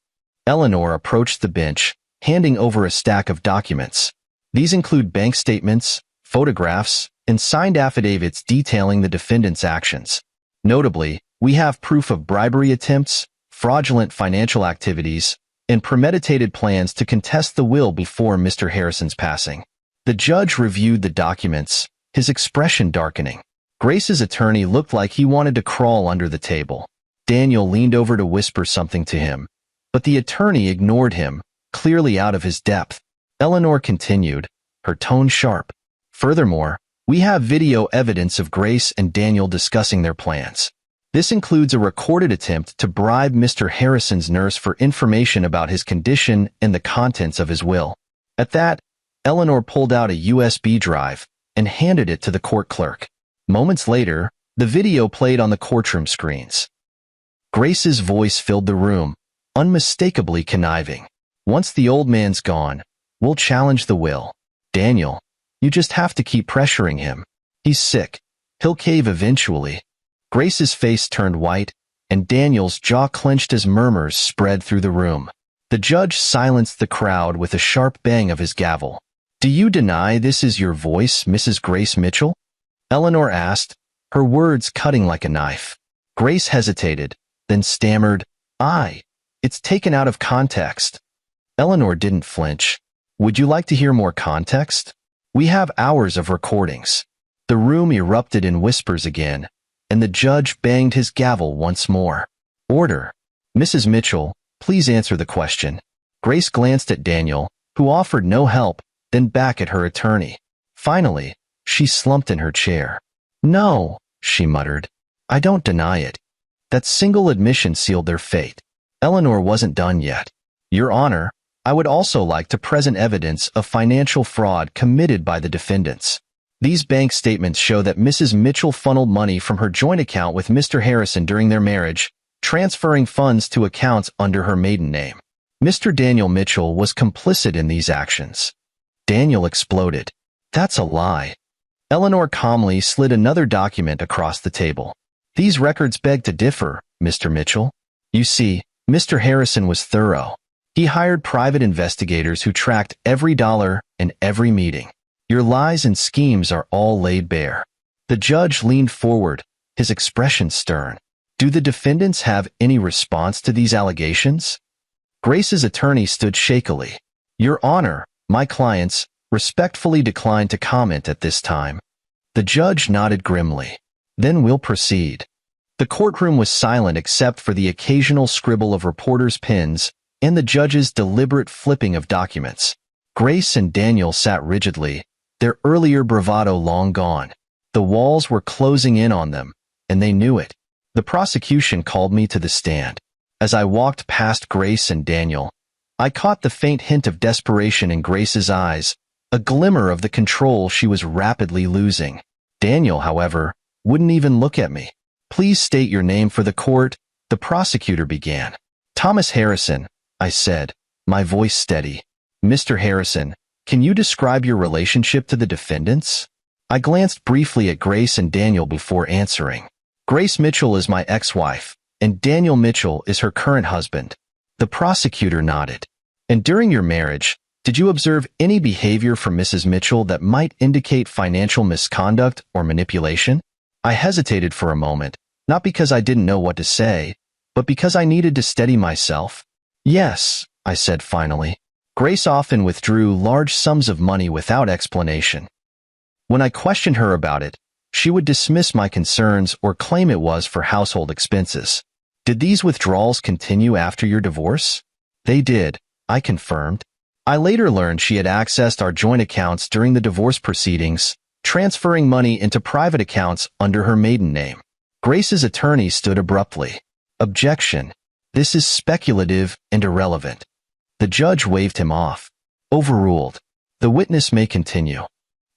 Eleanor approached the bench, handing over a stack of documents. These include bank statements, photographs, and signed affidavits detailing the defendant's actions. Notably, we have proof of bribery attempts, fraudulent financial activities, and premeditated plans to contest the will before Mr. Harrison's passing. The judge reviewed the documents, his expression darkening. Grace's attorney looked like he wanted to crawl under the table. Daniel leaned over to whisper something to him, but the attorney ignored him, clearly out of his depth. Eleanor continued, her tone sharp. Furthermore, we have video evidence of Grace and Daniel discussing their plans. This includes a recorded attempt to bribe Mr. Harrison's nurse for information about his condition and the contents of his will. At that, Eleanor pulled out a USB drive and handed it to the court clerk. Moments later, the video played on the courtroom screens. Grace's voice filled the room, unmistakably conniving. Once the old man's gone, we'll challenge the will. Daniel, you just have to keep pressuring him. He's sick. He'll cave eventually. Grace's face turned white, and Daniel's jaw clenched as murmurs spread through the room. The judge silenced the crowd with a sharp bang of his gavel. Do you deny this is your voice, Mrs. Grace Mitchell? Eleanor asked, her words cutting like a knife. Grace hesitated, then stammered, It's taken out of context. Eleanor didn't flinch. Would you like to hear more context? We have hours of recordings. The room erupted in whispers again, and the judge banged his gavel once more. Order. Mrs. Mitchell, please answer the question. Grace glanced at Daniel, who offered no help, then back at her attorney. Finally, she slumped in her chair. No, she muttered. I don't deny it. That single admission sealed their fate. Eleanor wasn't done yet. Your Honor, I would also like to present evidence of financial fraud committed by the defendants. These bank statements show that Mrs. Mitchell funneled money from her joint account with Mr. Harrison during their marriage, transferring funds to accounts under her maiden name. Mr. Daniel Mitchell was complicit in these actions. Daniel exploded. That's a lie. Eleanor calmly slid another document across the table. These records beg to differ, Mr. Mitchell. You see, Mr. Harrison was thorough. He hired private investigators who tracked every dollar and every meeting. Your lies and schemes are all laid bare. The judge leaned forward, his expression stern. Do the defendants have any response to these allegations? Grace's attorney stood shakily. Your Honor, my clients respectfully declined to comment at this time. The judge nodded grimly. Then we'll proceed. The courtroom was silent except for the occasional scribble of reporters' pens and the judge's deliberate flipping of documents. Grace and Daniel sat rigidly, their earlier bravado long gone. The walls were closing in on them, and they knew it. The prosecution called me to the stand. As I walked past Grace and Daniel, I caught the faint hint of desperation in Grace's eyes, a glimmer of the control she was rapidly losing. Daniel, however, wouldn't even look at me. Please state your name for the court, the prosecutor began. Thomas Harrison, I said, my voice steady. Mr. Harrison, can you describe your relationship to the defendants? I glanced briefly at Grace and Daniel before answering. Grace Mitchell is my ex-wife, and Daniel Mitchell is her current husband. The prosecutor nodded. And during your marriage, did you observe any behavior from Mrs. Mitchell that might indicate financial misconduct or manipulation? I hesitated for a moment, not because I didn't know what to say, but because I needed to steady myself. Yes, I said finally. Grace often withdrew large sums of money without explanation. When I questioned her about it, she would dismiss my concerns or claim it was for household expenses. Did these withdrawals continue after your divorce? They did, I confirmed. I later learned she had accessed our joint accounts during the divorce proceedings, transferring money into private accounts under her maiden name. Grace's attorney stood abruptly. Objection. This is speculative and irrelevant." The judge waved him off. Overruled. The witness may continue.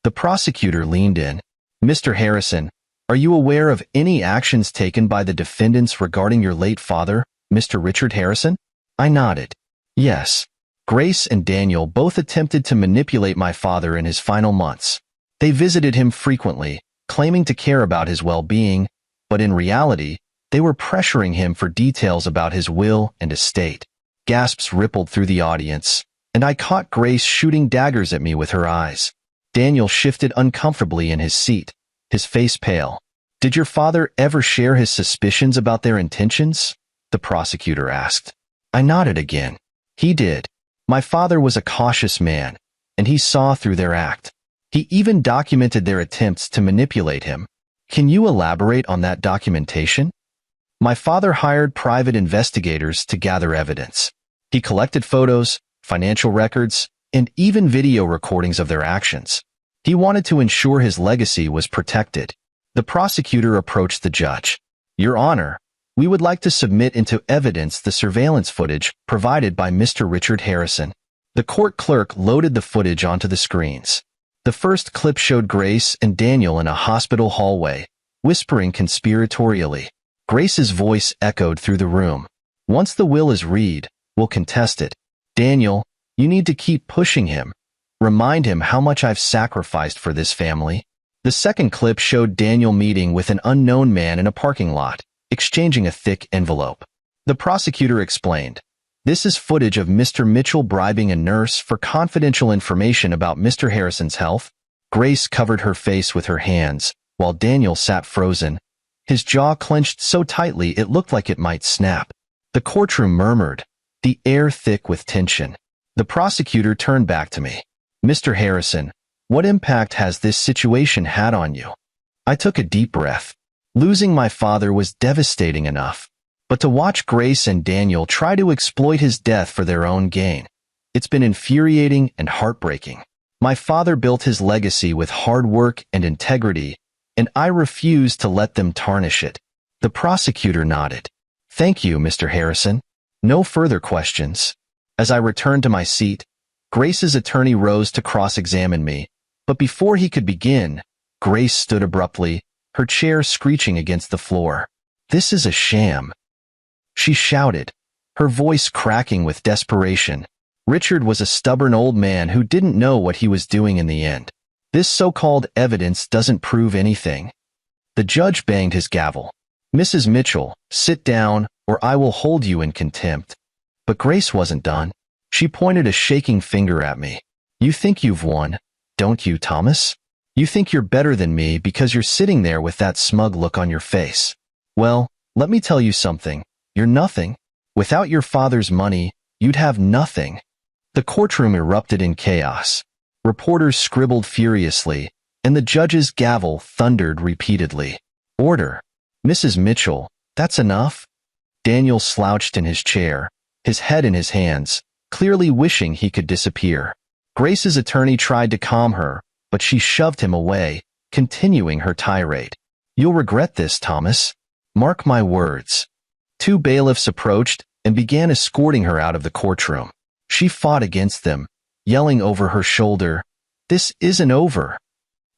The prosecutor leaned in. "Mr. Harrison, are you aware of any actions taken by the defendants regarding your late father, Mr. Richard Harrison?" I nodded. "Yes. Grace and Daniel both attempted to manipulate my father in his final months. They visited him frequently, claiming to care about his well-being, but in reality, they were pressuring him for details about his will and estate." Gasps rippled through the audience, and I caught Grace shooting daggers at me with her eyes. Daniel shifted uncomfortably in his seat, his face pale. "Did your father ever share his suspicions about their intentions?" the prosecutor asked. I nodded again. "He did. My father was a cautious man, and he saw through their act. He even documented their attempts to manipulate him." "Can you elaborate on that documentation?" "My father hired private investigators to gather evidence. He collected photos, financial records, and even video recordings of their actions. He wanted to ensure his legacy was protected." The prosecutor approached the judge. "Your Honor, we would like to submit into evidence the surveillance footage provided by Mr. Richard Harrison." The court clerk loaded the footage onto the screens. The first clip showed Grace and Daniel in a hospital hallway, whispering conspiratorially. Grace's voice echoed through the room. "Once the will is read, we'll contest it. Daniel, you need to keep pushing him. Remind him how much I've sacrificed for this family." The second clip showed Daniel meeting with an unknown man in a parking lot, exchanging a thick envelope. The prosecutor explained, "This is footage of Mr. Mitchell bribing a nurse for confidential information about Mr. Harrison's health." Grace covered her face with her hands, while Daniel sat frozen, his jaw clenched so tightly it looked like it might snap. The courtroom murmured, the air thick with tension. The prosecutor turned back to me. "Mr. Harrison, what impact has this situation had on you?" I took a deep breath. Losing my father was devastating enough, but to watch Grace and Daniel try to exploit his death for their own gain, it's been infuriating and heartbreaking. My father built his legacy with hard work and integrity, and I refuse to let them tarnish it. The prosecutor nodded. "Thank you, Mr. Harrison. No further questions." As I returned to my seat, Grace's attorney rose to cross-examine me, but before he could begin, Grace stood abruptly, her chair screeching against the floor. "This is a sham," she shouted, her voice cracking with desperation. Richard was a stubborn old man who didn't know what he was doing in the end. This so-called evidence doesn't prove anything. The judge banged his gavel. "Mrs. Mitchell, sit down, or I will hold you in contempt." But Grace wasn't done. She pointed a shaking finger at me. "You think you've won, don't you, Thomas? You think you're better than me because you're sitting there with that smug look on your face. Well, let me tell you something. You're nothing. Without your father's money, you'd have nothing." The courtroom erupted in chaos. Reporters scribbled furiously, and the judge's gavel thundered repeatedly. "Order. Mrs. Mitchell, that's enough." Daniel slouched in his chair, his head in his hands, clearly wishing he could disappear. Grace's attorney tried to calm her, but she shoved him away, continuing her tirade. "You'll regret this, Thomas. Mark my words." Two bailiffs approached and began escorting her out of the courtroom. She fought against them, yelling over her shoulder, "This isn't over."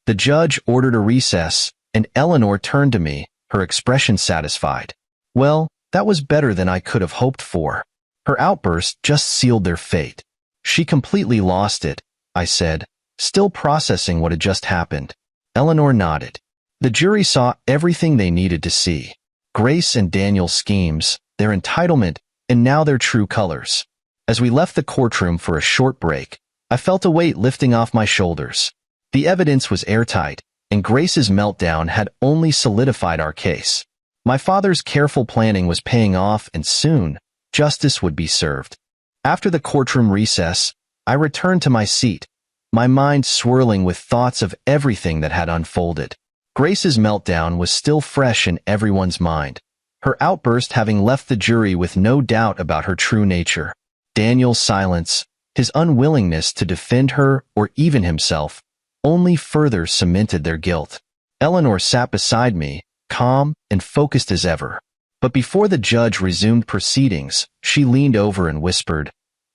The judge ordered a recess, and Eleanor turned to me, her expression satisfied. "Well, that was better than I could have hoped for." Her outburst just sealed their fate. "She completely lost it," I said, still processing what had just happened. Eleanor nodded. The jury saw everything they needed to see. Grace and Daniel's schemes, their entitlement, and now their true colors. As we left the courtroom for a short break, I felt a weight lifting off my shoulders. The evidence was airtight, and Grace's meltdown had only solidified our case. My father's careful planning was paying off, and soon, justice would be served. After the courtroom recess, I returned to my seat, my mind swirling with thoughts of everything that had unfolded. Grace's meltdown was still fresh in everyone's mind, her outburst having left the jury with no doubt about her true nature. Daniel's silence, his unwillingness to defend her or even himself, only further cemented their guilt. Eleanor sat beside me, calm and focused as ever. But before the judge resumed proceedings, she leaned over and whispered,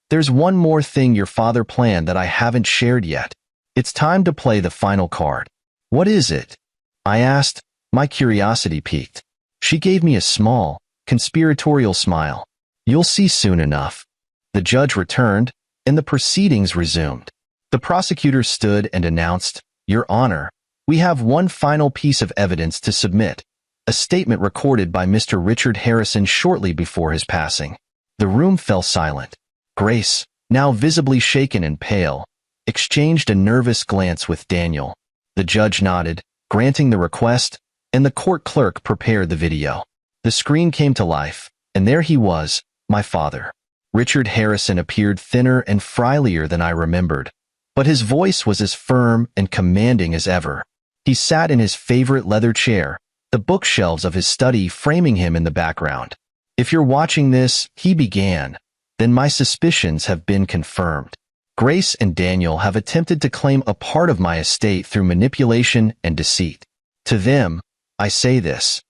"There's one more thing your father planned that I haven't shared yet. It's time to play the final card." "What is it?" I asked, my curiosity piqued. She gave me a small, conspiratorial smile. "You'll see soon enough." The judge returned, and the proceedings resumed. The prosecutor stood and announced, "Your Honor, we have one final piece of evidence to submit, a statement recorded by Mr. Richard Harrison shortly before his passing." The room fell silent. Grace, now visibly shaken and pale, exchanged a nervous glance with Daniel. The judge nodded, granting the request, and the court clerk prepared the video. The screen came to life, and there he was, my father. Richard Harrison appeared thinner and frilier than I remembered, but his voice was as firm and commanding as ever. He sat in his favorite leather chair, the bookshelves of his study framing him in the background. "If you're watching this," he began, "then my suspicions have been confirmed. Grace and Daniel have attempted to claim a part of my estate through manipulation and deceit. To them, I say this: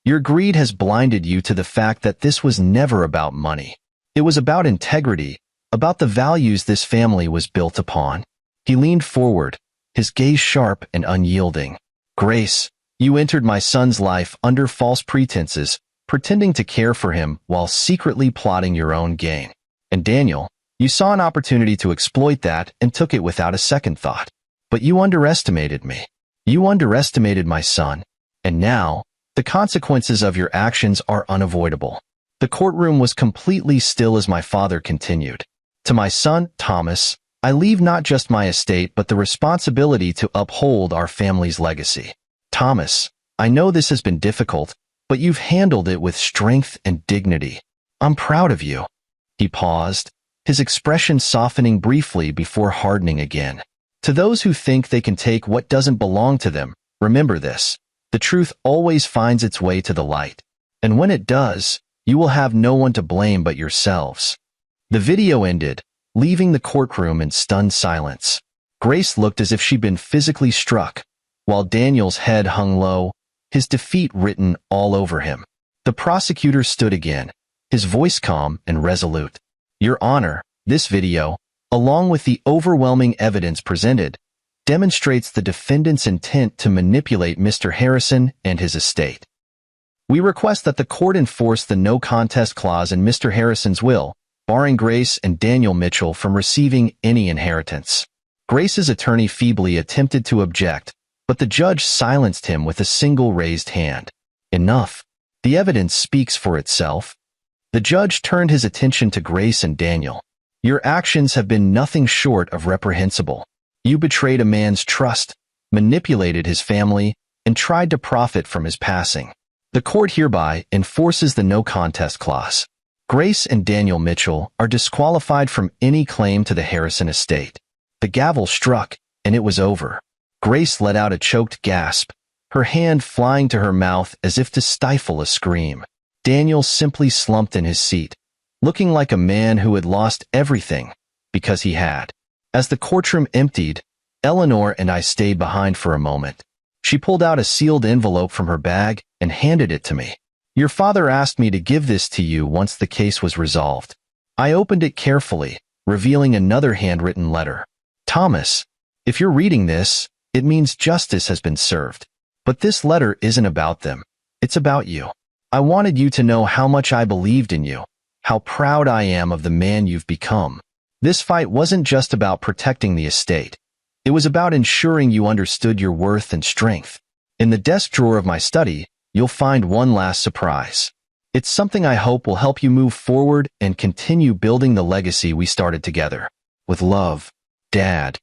your greed has blinded you to the fact that this was never about money. It was about integrity, about the values this family was built upon." He leaned forward, his gaze sharp and unyielding. "Grace, you entered my son's life under false pretenses, pretending to care for him while secretly plotting your own gain. And Daniel, you saw an opportunity to exploit that and took it without a second thought. But you underestimated me. You underestimated my son. And now, the consequences of your actions are unavoidable." The courtroom was completely still as my father continued. "To my son, Thomas, I leave not just my estate but the responsibility to uphold our family's legacy. Thomas, I know this has been difficult, but you've handled it with strength and dignity. I'm proud of you." He paused, his expression softening briefly before hardening again. "To those who think they can take what doesn't belong to them, remember this: the truth always finds its way to the light. And when it does, you will have no one to blame but yourselves." The video ended, leaving the courtroom in stunned silence. Grace looked as if she'd been physically struck, while Daniel's head hung low, his defeat written all over him. The prosecutor stood again, his voice calm and resolute. "Your Honor, this video, along with the overwhelming evidence presented, demonstrates the defendant's intent to manipulate Mr. Harrison and his estate. We request that the court enforce the no contest clause in Mr. Harrison's will, barring Grace and Daniel Mitchell from receiving any inheritance." Grace's attorney feebly attempted to object, but the judge silenced him with a single raised hand. "Enough. The evidence speaks for itself." The judge turned his attention to Grace and Daniel. "Your actions have been nothing short of reprehensible. You betrayed a man's trust, manipulated his family, and tried to profit from his passing. The court hereby enforces the no contest clause. Grace and Daniel Mitchell are disqualified from any claim to the Harrison estate." The gavel struck, and it was over. Grace let out a choked gasp, her hand flying to her mouth as if to stifle a scream. Daniel simply slumped in his seat, looking like a man who had lost everything, because he had. As the courtroom emptied, Eleanor and I stayed behind for a moment. She pulled out a sealed envelope from her bag and handed it to me. "Your father asked me to give this to you once the case was resolved." I opened it carefully, revealing another handwritten letter. "Thomas, if you're reading this, it means justice has been served. But this letter isn't about them. It's about you. I wanted you to know how much I believed in you, how proud I am of the man you've become. This fight wasn't just about protecting the estate. It was about ensuring you understood your worth and strength. In the desk drawer of my study, you'll find one last surprise. It's something I hope will help you move forward and continue building the legacy we started together. With love, Dad."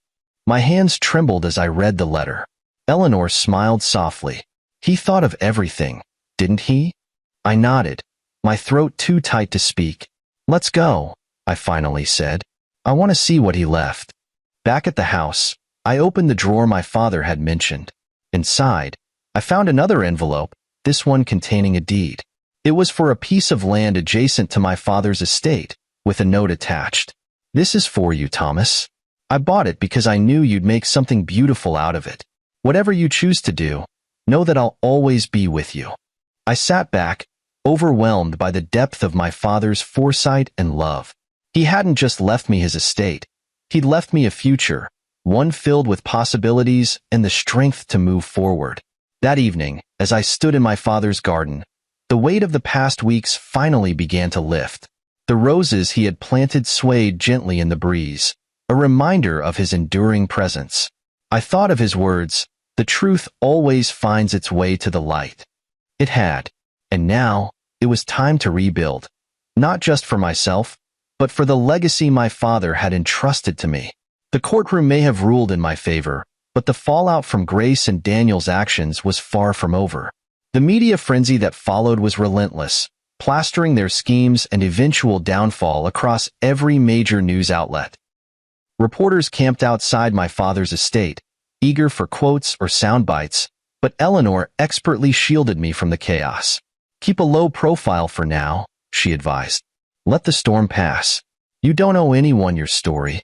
My hands trembled as I read the letter. Eleanor smiled softly. "He thought of everything, didn't he?" I nodded, my throat too tight to speak. "Let's go," I finally said. "I want to see what he left." Back at the house, I opened the drawer my father had mentioned. Inside, I found another envelope, this one containing a deed. It was for a piece of land adjacent to my father's estate, with a note attached. "This is for you, Thomas. I bought it because I knew you'd make something beautiful out of it. Whatever you choose to do, know that I'll always be with you." I sat back, overwhelmed by the depth of my father's foresight and love. He hadn't just left me his estate. He'd left me a future, one filled with possibilities and the strength to move forward. That evening, as I stood in my father's garden, the weight of the past weeks finally began to lift. The roses he had planted swayed gently in the breeze, a reminder of his enduring presence. I thought of his words, "The truth always finds its way to the light." It had, and now it was time to rebuild, not just for myself, but for the legacy my father had entrusted to me. The courtroom may have ruled in my favor, but the fallout from Grace and Daniel's actions was far from over. The media frenzy that followed was relentless, plastering their schemes and eventual downfall across every major news outlet. Reporters camped outside my father's estate, eager for quotes or sound bites, but Eleanor expertly shielded me from the chaos. "Keep a low profile for now," she advised. "Let the storm pass. You don't owe anyone your story."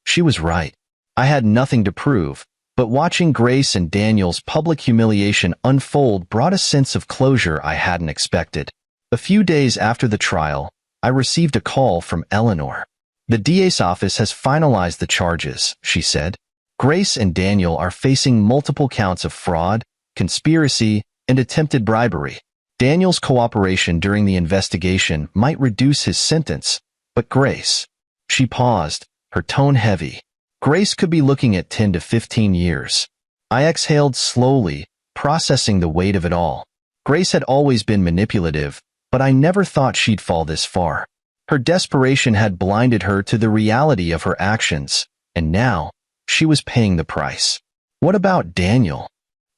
She was right. I had nothing to prove, but watching Grace and Daniel's public humiliation unfold brought a sense of closure I hadn't expected. A few days after the trial, I received a call from Eleanor. "The DA's office has finalized the charges," she said. "Grace and Daniel are facing multiple counts of fraud, conspiracy, and attempted bribery. Daniel's cooperation during the investigation might reduce his sentence, but Grace—" She paused, her tone heavy. "Grace could be looking at 10 to 15 years. I exhaled slowly, processing the weight of it all. Grace had always been manipulative, but I never thought she'd fall this far. Her desperation had blinded her to the reality of her actions, and now she was paying the price. "What about Daniel?"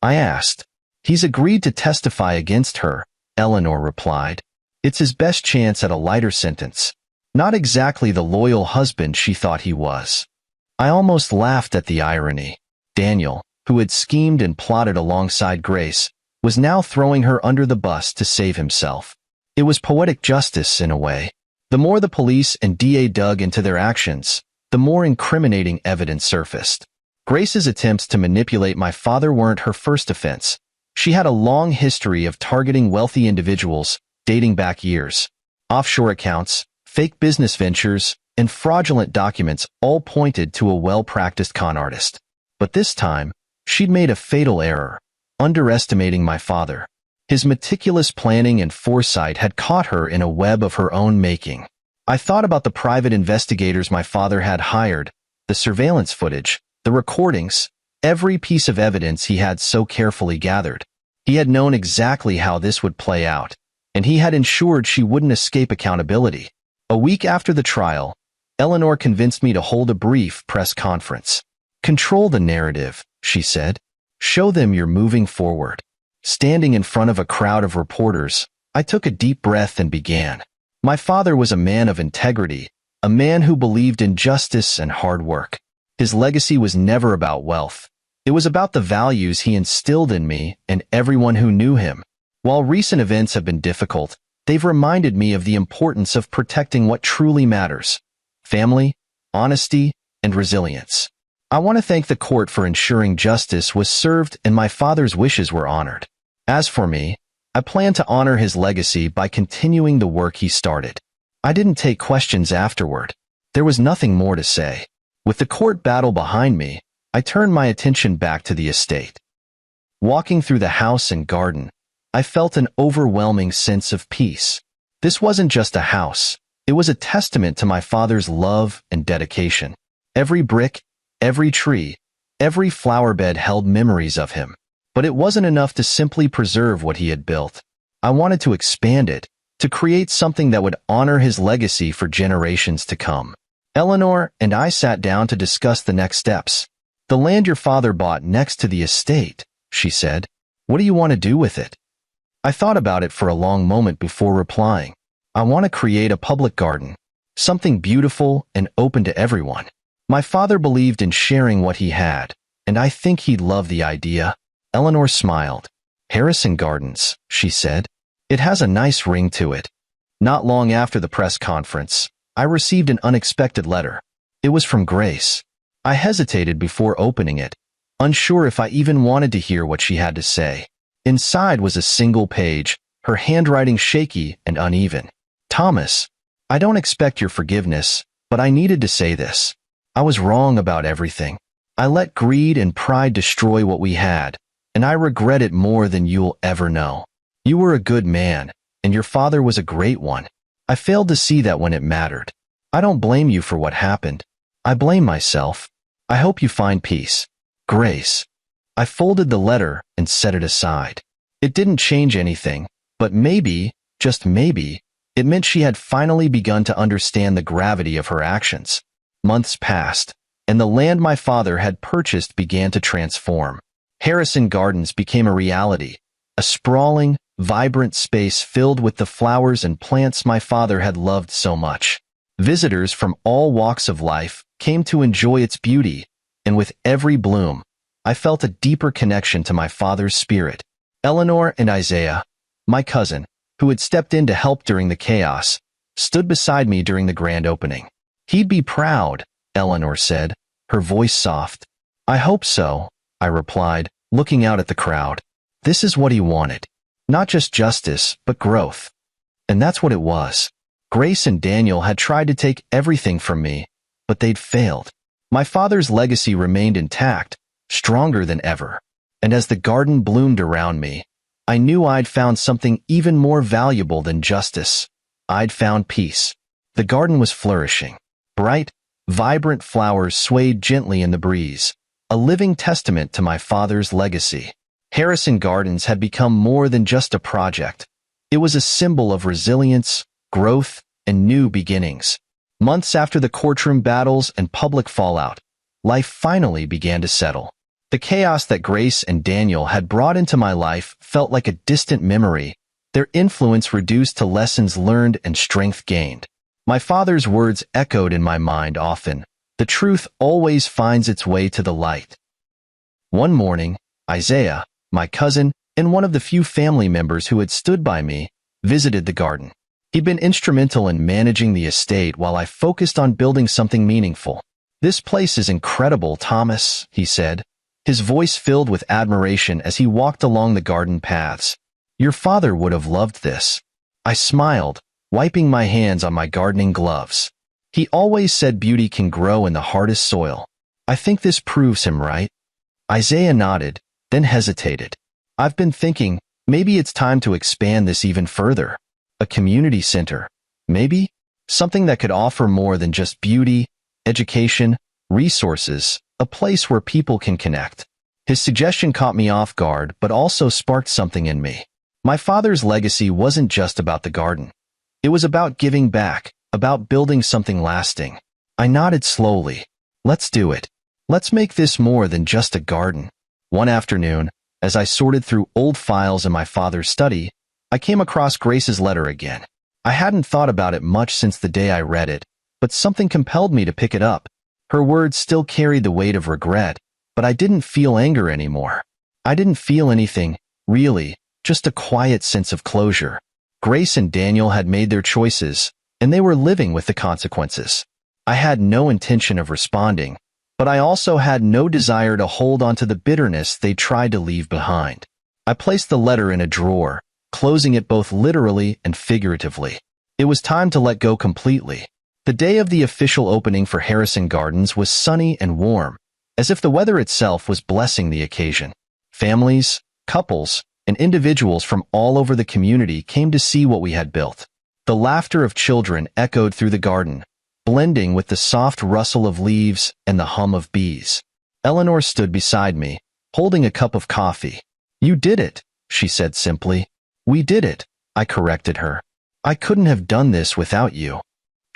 I asked. "He's agreed to testify against her," Eleanor replied. "It's his best chance at a lighter sentence. Not exactly the loyal husband she thought he was." I almost laughed at the irony. Daniel, who had schemed and plotted alongside Grace, was now throwing her under the bus to save himself. It was poetic justice in a way. The more the police and DA dug into their actions, the more incriminating evidence surfaced. Grace's attempts to manipulate my father weren't her first offense. She had a long history of targeting wealthy individuals, dating back years. Offshore accounts, fake business ventures, and fraudulent documents all pointed to a well-practiced con artist. But this time, she'd made a fatal error, underestimating my father. His meticulous planning and foresight had caught her in a web of her own making. I thought about the private investigators my father had hired, the surveillance footage, the recordings, every piece of evidence he had so carefully gathered. He had known exactly how this would play out, and he had ensured she wouldn't escape accountability. A week after the trial, Eleanor convinced me to hold a brief press conference. "Control the narrative," she said. "Show them you're moving forward." Standing in front of a crowd of reporters, I took a deep breath and began. My father was a man of integrity, a man who believed in justice and hard work. His legacy was never about wealth. It was about the values he instilled in me and everyone who knew him. While recent events have been difficult, they've reminded me of the importance of protecting what truly matters: family, honesty, and resilience. I want to thank the court for ensuring justice was served and my father's wishes were honored. As for me, I plan to honor his legacy by continuing the work he started. I didn't take questions afterward. There was nothing more to say. With the court battle behind me, I turned my attention back to the estate. Walking through the house and garden, I felt an overwhelming sense of peace. This wasn't just a house. It was a testament to my father's love and dedication. Every brick, every tree, every flower bed held memories of him. But it wasn't enough to simply preserve what he had built. I wanted to expand it, to create something that would honor his legacy for generations to come. Eleanor and I sat down to discuss the next steps. "The land your father bought next to the estate," she said. "What do you want to do with it?" I thought about it for a long moment before replying. "I want to create a public garden, something beautiful and open to everyone." My father believed in sharing what he had, and I think he'd love the idea. Eleanor smiled. "Harrison Gardens," she said. "It has a nice ring to it." Not long after the press conference, I received an unexpected letter. It was from Grace. I hesitated before opening it, unsure if I even wanted to hear what she had to say. Inside was a single page, her handwriting shaky and uneven. Thomas, I don't expect your forgiveness, but I needed to say this. I was wrong about everything. I let greed and pride destroy what we had, and I regret it more than you'll ever know. You were a good man, and your father was a great one. I failed to see that when it mattered. I don't blame you for what happened. I blame myself. I hope you find peace. Grace. I folded the letter and set it aside. It didn't change anything, but maybe, just maybe, it meant she had finally begun to understand the gravity of her actions. Months passed, and the land my father had purchased began to transform. Harrison Gardens became a reality, a sprawling, vibrant space filled with the flowers and plants my father had loved so much. Visitors from all walks of life came to enjoy its beauty, and with every bloom, I felt a deeper connection to my father's spirit. Eleanor and Isaiah, my cousin, who had stepped in to help during the chaos, stood beside me during the grand opening. He'd be proud, Eleanor said, her voice soft. I hope so, I replied, looking out at the crowd. This is what he wanted. Not just justice, but growth. And that's what it was. Grace and Daniel had tried to take everything from me, but they'd failed. My father's legacy remained intact, stronger than ever. And as the garden bloomed around me, I knew I'd found something even more valuable than justice. I'd found peace. The garden was flourishing. Bright, vibrant flowers swayed gently in the breeze, a living testament to my father's legacy. Harrison Gardens had become more than just a project. It was a symbol of resilience, growth, and new beginnings. Months after the courtroom battles and public fallout, life finally began to settle. The chaos that Grace and Daniel had brought into my life felt like a distant memory, their influence reduced to lessons learned and strength gained. My father's words echoed in my mind often. The truth always finds its way to the light. One morning, Isaiah, my cousin, and one of the few family members who had stood by me, visited the garden. He'd been instrumental in managing the estate while I focused on building something meaningful. This place is incredible, Thomas, he said, his voice filled with admiration as he walked along the garden paths. Your father would have loved this. I smiled, wiping my hands on my gardening gloves. He always said beauty can grow in the hardest soil. I think this proves him right. Isaiah nodded, then hesitated. I've been thinking, maybe it's time to expand this even further. A community center, maybe? Something that could offer more than just beauty, education, resources, a place where people can connect. His suggestion caught me off guard, but also sparked something in me. My father's legacy wasn't just about the garden. It was about giving back, about building something lasting. I nodded slowly. Let's do it. Let's make this more than just a garden. One afternoon, as I sorted through old files in my father's study, I came across Grace's letter again. I hadn't thought about it much since the day I read it, but something compelled me to pick it up. Her words still carried the weight of regret, but I didn't feel anger anymore. I didn't feel anything, really, just a quiet sense of closure. Grace and Daniel had made their choices, and they were living with the consequences. I had no intention of responding, but I also had no desire to hold on to the bitterness they tried to leave behind. I placed the letter in a drawer, closing it both literally and figuratively. It was time to let go completely. The day of the official opening for Harrison Gardens was sunny and warm, as if the weather itself was blessing the occasion. Families, couples, and individuals from all over the community came to see what we had built. The laughter of children echoed through the garden, blending with the soft rustle of leaves and the hum of bees. Eleanor stood beside me, holding a cup of coffee. You did it, she said simply. We did it, I corrected her. I couldn't have done this without you.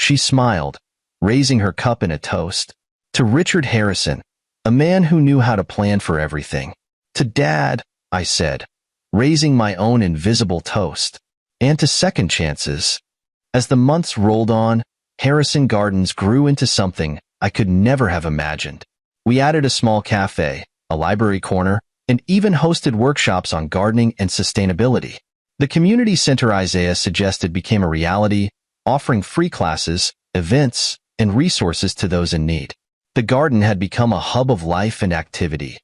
She smiled, raising her cup in a toast. To Richard Harrison, a man who knew how to plan for everything. To Dad, I said, raising my own invisible toast. And to second chances. As the months rolled on, Harrison Gardens grew into something I could never have imagined. We added a small cafe, a library corner, and even hosted workshops on gardening and sustainability. The community center Isaiah suggested became a reality, offering free classes, events, and resources to those in need. The garden had become a hub of life and activity,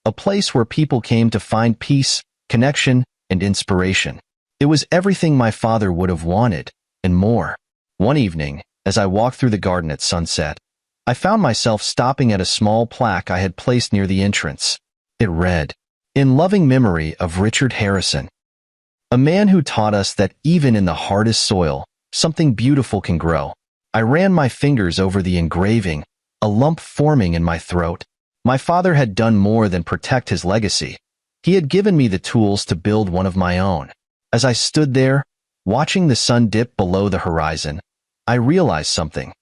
a place where people came to find peace, connection, and inspiration. It was everything my father would have wanted, and more. One evening, as I walked through the garden at sunset, I found myself stopping at a small plaque I had placed near the entrance. It read, "In loving memory of Richard Harrison, a man who taught us that even in the hardest soil, something beautiful can grow." I ran my fingers over the engraving, a lump forming in my throat. My father had done more than protect his legacy. He had given me the tools to build one of my own. As I stood there, watching the sun dip below the horizon, I realized something.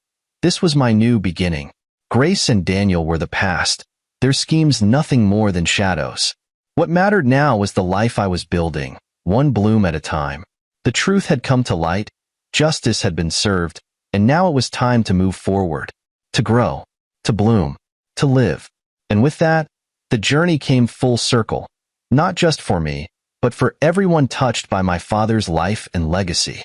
This was my new beginning. Grace and Daniel were the past, their schemes nothing more than shadows. What mattered now was the life I was building, one bloom at a time. The truth had come to light, justice had been served, and now it was time to move forward, to grow, to bloom, to live. And with that, the journey came full circle, not just for me, but for everyone touched by my father's life and legacy.